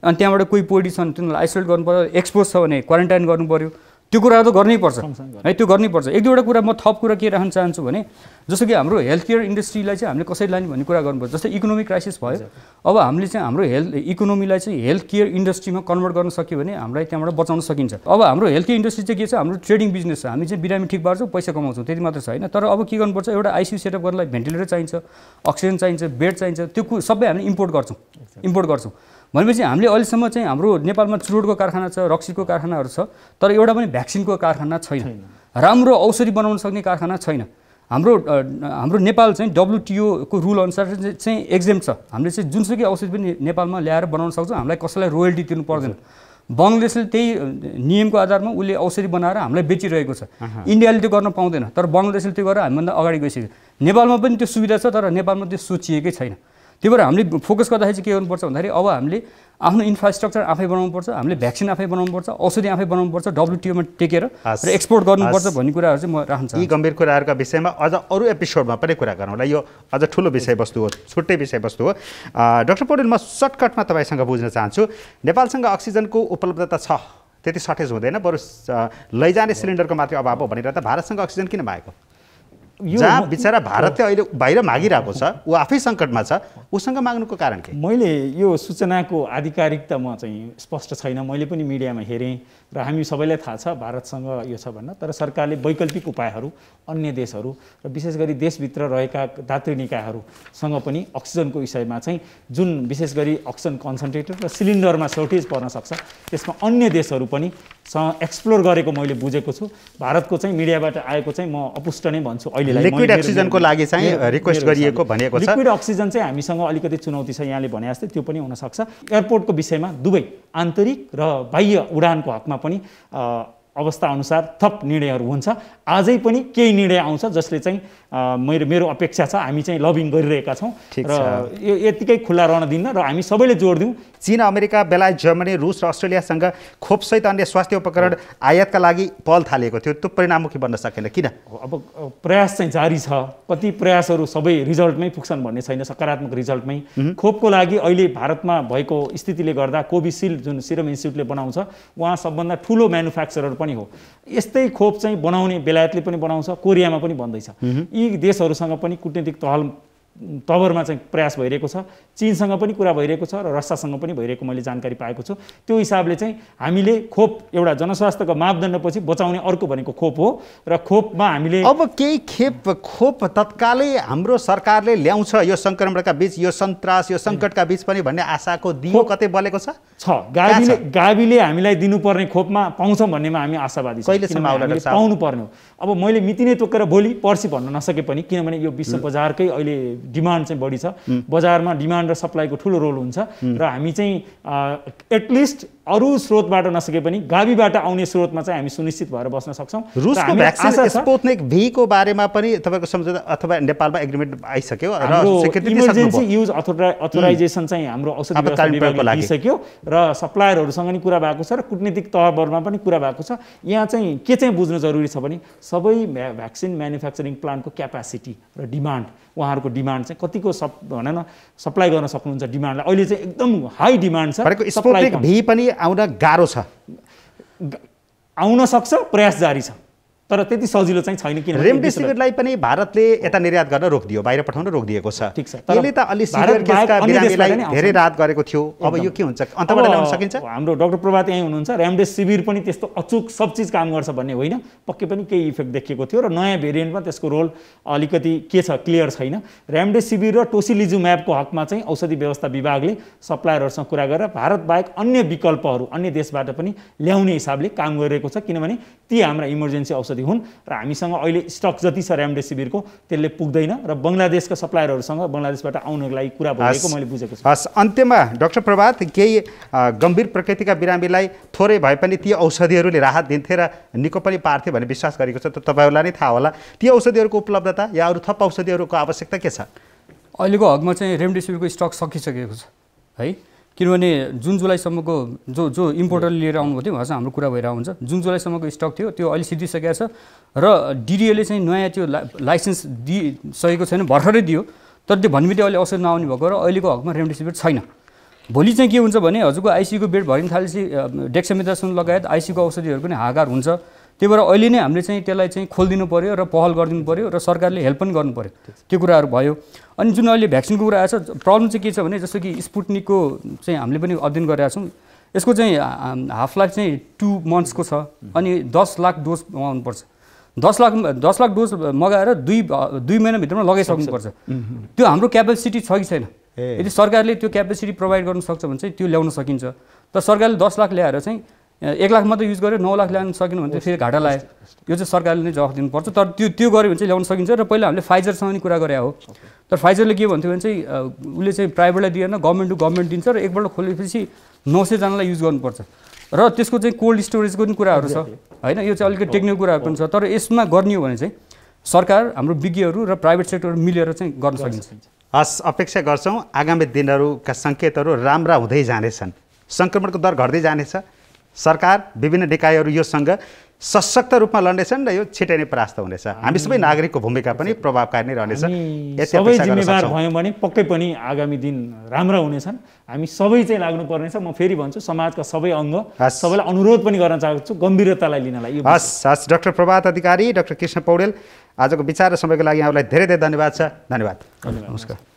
अनि त्यहाँबाट कोही पोइडी छन् तिनीहरूलाई आइसोलेट गर्नु पऱ्यो, एक्सपोज छ भने क्वारेन्टाइन गर्नु पऱ्यो, त्यो कुरा त गर्नै पर्छ है, त्यो गर्नै पर्छ। एक दुईवटा कुरा म थप कुरा के राख्न चाहन्छु भने जस्तो कि हाम्रो हेल्थ केयर इन्डस्ट्रीलाई चाहिँ हामीले कसरी लाने भन्ने कुरा गर्नुपर्छ। जस्तै इकोनोमिक क्राइसिस भयो, अब हामीले चाहिँ हाम्रो इकोनोमीलाई चाहिँ हेल्थ केयर इन्डस्ट्रीमा कन्भर्ट गर्न सक्यो भने हामीलाई त्यहाँबाट बचाउन सकिन्छ। अब हाम्रो हेल्थ केयर इन्डस्ट्री चाहिँ के छ, हाम्रो ट्रेडिङ बिजनेस छ, हामी चाहिँ बिरामी ठिक पार्छौँ, पैसा कमाउँछौँ, त्यति मात्र छ होइन। तर अब के गर्नुपर्छ, एउटा आइसियु सेटअप गर्नलाई भेन्टिलेटर चाहिन्छ, अक्सिजन चाहिन्छ, बेड चाहिन्छ, त्यो सबै हामीले इम्पोर्ट गर्छौँ भनेपछि हामीले अहिलेसम्म चाहिँ हाम्रो नेपालमा चुरोटको कारखाना छ, रक्सीको कारखानाहरू छ, तर एउटा पनि भ्याक्सिनको कारखाना छैन, राम्रो औषधि बनाउन सक्ने कारखाना छैन। हाम्रो नेपाल चाहिँ WTO को रुल अनुसार चाहिँ एक्जेम्ट छ, हामीले चाहिँ जुनसुकै औषधि पनि नेपालमा ल्याएर बनाउन सक्छौँ, हामीलाई कसैलाई रोयल्टी तिर्नु पर्दैन। बङ्गलादेशले त्यही नियमको आधारमा उसले औषधि बनाएर हामीलाई बेचिरहेको छ, इन्डियाले त्यो गर्न पाउँदैन, तर बङ्गलादेशले त्यो गरेर हामीभन्दा अगाडि गइसक्यो। नेपालमा पनि त्यो सुविधा छ, तर नेपालमा त्यो सोचिएकै छैन। त्यही भएर हामीले फोकस गर्दाखेरि चाहिँ के गर्नुपर्छ भन्दाखेरि अब हामीले आफ्नो इन्फ्रास्ट्रक्चर आफै बनाउनुपर्छ, हामीले भ्याक्सिन आफै बनाउनुपर्छ, औषधि आफै बनाउनुपर्छ, WTO-मा टेकेर र एक्सपोर्ट गर्नुपर्छ भन्ने कुराहरू चाहिँ म राख्न चाहन्छु। यी गम्भीर कुराहरूका विषयमा अझ अरू एपिसोडमा पनि कुरा गरौँला, यो अझ ठुलो विषयवस्तु हो, छुट्टै विषयवस्तु हो। डाक्टर पौडेल, म सर्टकटमा तपाईँसँग बुझ्न चाहन्छु, नेपालसँग अक्सिजनको उपलब्धता छ, त्यति सर्टेज हुँदैन, बरु लैजाने सिलिन्डरको मात्रै अभाव हो भनेर त भारतसँग अक्सिजन किन भएको? जहाँ बिचरा भारतले अहिले बाहिर मागिरहेको छ, ऊ आफै सङ्कटमा छ, उसँग माग्नुको कारण के? मैले यो सूचनाको आधिकारिकता म चाहिँ स्पष्ट छैन, मैले पनि मिडियामा हेरेँ र हामी सबैलाई थाहा छ भारतसँग यो छ भन्न, तर सरकारले वैकल्पिक उपायहरू अन्य देशहरू र विशेष गरी देशभित्र रहेका दातृ निकायहरूसँग पनि अक्सिजनको विषयमा चाहिँ जुन विशेष गरी अक्सिजन कन्सन्ट्रेटर र सिलिन्डरमा सर्टेज पर्न सक्छ, त्यसमा अन्य देशहरू पनि एक्सप्लोर गरेको मैले बुझेको छु। भारतको चाहिँ मिडियाबाट आएको चाहिँ म अपुष्ट नै भन्छु अहिलेलाई। लिक्विड अक्सिजनको लागि चाहिँ रिक्वेस्ट गरिएको भनेको छ। लिक्विड अक्सिजन चाहिँ हामीसँग अलिकति चुनौती छ, यहाँले भने जस्तै त्यो पनि हुनसक्छ। एयरपोर्टको विषयमा दुवै आन्तरिक र बाह्य उडानको हकमा पनि अवस्था अनुसार थप निर्णयहरू हुन्छ। आजै पनि केही निर्णय आउँछ जसले चाहिँ मेरो अपेक्षा छ, हामी चाहिँ लबिङ गरिरहेका छौँ र यो यतिकै खुल्ला रहन दिन्न र हामी सबैले जोड दिउँ। चीन, अमेरिका, बेलायत, जर्मनी, रुस र अस्ट्रेलियासँग खोपसहित अन्य स्वास्थ्य उपकरण आयातका लागि पहल थालेको थियो, त्यो परिणाममुखी बन्न सकेन, किन? अब प्रयास चाहिँ जारी छ, कति प्रयासहरू सबै रिजल्टमै पुग्छन् भन्ने छैन, सकारात्मक रिजल्टमै। खोपको लागि अहिले भारतमा भएको स्थितिले गर्दा कोभिसिल्ड जुन सिरम इन्स्टिट्युटले बनाउँछ, उहाँ सबभन्दा ठुलो म्यानुफ्याक्चरर पनि हो। यस्तै खोप चाहिँ बनाउने बेलायतले पनि बनाउँछ, कोरियामा पनि बन्दैछ। यी देशहरूसँग पनि कूटनीतिक तवरमा चाहिँ प्रयास भइरहेको छ, चीनसँग पनि कुरा भइरहेको छ र रसियासँग पनि भइरहेको मैले जानकारी पाएको छु। त्यो हिसाबले चाहिँ हामीले खोप एउटा जनस्वास्थ्यको मापदण्डपछि बचाउने अर्को भनेको खोप हो र खोपमा हामीले अब केही खोप तत्कालै हाम्रो सरकारले ल्याउँछ यो सङ्क्रमणका बीच, यो सन्तास, यो सङ्कटका बीच पनि भन्ने आशाको दियो कतै बलेको छ? गाविले हामीलाई दिनुपर्ने खोपमा पाउँछौँ भन्नेमा हामी आशावादी छौँ। कहिलेसम्म आउला पाउनु पर्ने हो। अब मैले मिति नै तोकेर भोलि पर्सि भन्न नसके पनि, किनभने यो विश्व बजारकै अहिले डिमान्ड चाहिँ बढी छ, बजारमा डिमान्ड र सप्लाईको ठुलो रोल हुन्छ र हामी चाहिँ एटलिस्ट अरू स्रोतबाट नसके पनि गाविबाट आउने स्रोतमा चाहिँ हामी सुनिश्चित भएर बस्न सक्छौँ। रुसको भ्याक्सिन स्पुत्निक V को बारेमा पनि तपाईँको सम्झौता अथवा नेपालमा एग्रिमेन्ट आइसक्यो र इमर्जेन्सी युज अथोराइजेसन चाहिँ हाम्रो औषधि विभागले दिइसक्यो र सप्लायरहरूसँग नि कुरा भएको छ र कूटनीतिक तहमा पनि कुरा भएको छ। यहाँ चाहिँ के चाहिँ बुझ्नु जरुरी छ भने सबै भ्याक्सिन म्यानुफ्याक्चरिङ प्लान्टको क्यापासिटी र डिमान्ड, उहाँहरूको डिमान्ड चाहिँ कतिको भन न सप्लाई गर्न सक्नुहुन्छ डिमान्डलाई। अहिले चाहिँ एकदम हाई डिमान्ड छ। स्पुत्निक V पनि आउन गाह्रो छ, आउन सक्छ, प्रयास जारी छ, तर त्यति सजिलो चाहिँ छैन। किन रेमडेसिभिरलाई पनि भारतले यता निर्यात गर्न रोकिदियो, बाहिर पठाउन रोकिदिएको छ। ठीक छ, यसले त अलि सिभियर केसका बिरामीलाई धेरै राहत गरेको थियो। अब यो के हुन्छ, अन्तबाट ल्याउन सकिन्छ? हाम्रो डाक्टर प्रभात यहीँ हुनुहुन्छ, रेमडेसिभिर पनि त्यस्तो अचुक सब चिज काम गर्छ भन्ने होइन, पक्कै पनि केही इफेक्ट देखिएको थियो र नयाँ भेरिएन्टमा त्यसको रोल अलिकति के छ क्लियर छैन। रेमडेसिभिर र टोसिलिजुम्याबको हकमा चाहिँ औषधि व्यवस्था विभागले सप्लायरहरूसँग कुरा गरेर भारत बाहेक अन्य विकल्पहरू अन्य देशबाट पनि ल्याउने हिसाबले काम गरिरहेको छ, किनभने ती हाम्रा इमर्जेन्सी औषधि हुन् र हामीसँग अहिले स्टक जति छ रेमडेसिभिरको त्यसले पुग्दैन र बङ्गलादेशका सप्लायरहरूसँग बङ्गलादेशबाट आउनको लागि कुरा भएको मैले बुझेको छु। हस्, अन्त्यमा डाक्टर प्रभात, केही गम्भीर प्रकृतिका बिरामीलाई थोरै भए पनि ती औषधिहरूले राहत दिन्थे र निको पनि पार्थ्यो भन्ने विश्वास गरेको छ, त तपाईँहरूलाई नै थाहा होला ती औषधिहरूको उपलब्धता या अरू थप औषधिहरूको आवश्यकता के छ? अहिलेको हकमा चाहिँ रेमडेसिभिरको स्टक सकिसकेको छ है, किनभने जुन जुलाईसम्मको जो इम्पोर्टरले लिएर आउनुभयो थियो उहाँ चाहिँ हाम्रो कुरा भइरहेको हुन्छ। जुन जुलाईसम्मको स्टक थियो त्यो अहिले सिद्धिसकेको छ र डिडिएले चाहिँ नयाँ त्यो लाइसेन्स दिइसकेको छैन, भर्खरै दियो, तर त्यो भन्नेबित्तिकै अहिले औषध नआउने भएको र अहिलेको हकमा रेमडेसिभिर छैन। भोलि चाहिँ के हुन्छ भने हजुरको आइसियूको बेड भरिन थालेपछि डेक्सामेथासोन लगायत आइसियूको औषधिहरू पनि हाहाकार हुन्छ। त्यही भएर अहिले नै हामीले चाहिँ त्यसलाई चाहिँ खोलिदिनु पऱ्यो र पहल गरिदिनु पऱ्यो र सरकारले हेल्प पनि गर्नु पऱ्यो, त्यो कुराहरू भयो। अनि जुन अहिले भ्याक्सिनको कुरा आएछ, प्रब्लम चाहिँ के छ भने जस्तो कि स्पुटनिकको चाहिँ हामीले पनि अध्ययन गरेका छौँ, यसको चाहिँ हाफ लाइफ चाहिँ 2 मन्थ्सको छ अनि 10 लाख डोज मगाउनुपर्छ। 10 लाख डोज मगाएर 2 महिनाभित्रमा लगाइसक्नुपर्छ। त्यो हाम्रो क्यापेसिटी छ कि छैन? यदि सरकारले त्यो क्यापेसिटी प्रोभाइड गर्न सक्छ भने चाहिँ त्यो ल्याउन सकिन्छ। तर सरकारले 10 लाख ल्याएर चाहिँ 1 लाख मात्रै युज गर्यो, 9 लाख ल्याउन सकेन भने चाहिँ फेरि घाटा लाग्यो। यो चाहिँ सरकारले नै जवाफ दिनुपर्छ। तर त्यो गऱ्यो भने चाहिँ ल्याउन सकिन्छ। र पहिला हामीले फाइजरसँग नि कुरा गरे हो, तर फाइजरले के भन्थ्यो भने चाहिँ उसले चाहिँ प्राइभेटलाई दिएन, गभर्मेन्ट टु गभर्मेन्ट दिन्छ र एकपल्ट खोलेपछि 900 जनालाई युज गर्नुपर्छ र त्यसको चाहिँ कोल्ड स्टोरेजको पनि कुराहरू छ होइन। यो चाहिँ अलिकति टेक्निकल कुराहरू पनि छ, तर यसमा गर्ने हो भने चाहिँ सरकार, हाम्रो विज्ञहरू र प्राइभेट सेक्टर मिलेर चाहिँ गर्न सकिन्छ। हस्, अपेक्षा गर्छौँ आगामी दिनहरूका सङ्केतहरू राम्रा हुँदै जानेछन्, सङ्क्रमणको दर घट्दै जानेछ, सरकार विभिन्न निकायहरू योसँग सशक्त रूपमा लड्नेछन् र यो छिटै नै परास्त हुनेछ। हामी सबै नागरिकको भूमिका पनि प्रभावकारी नै रहनेछ। सबै जिम्मेवार भयौँ भने पक्कै पनि आगामी दिन राम्रा हुनेछन्। हामी सबै चाहिँ लाग्नुपर्नेछ। म फेरि भन्छु, समाजका सबै अङ्ग सबैलाई अनुरोध पनि गर्न चाहन्छु गम्भीरतालाई लिनलाई। हस्, डाक्टर प्रभात अधिकारी, डाक्टर कृष्ण पौडेल, आजको विचार र समयको लागि यहाँलाई धेरै धेरै धन्यवाद छ। धन्यवाद, नमस्कार।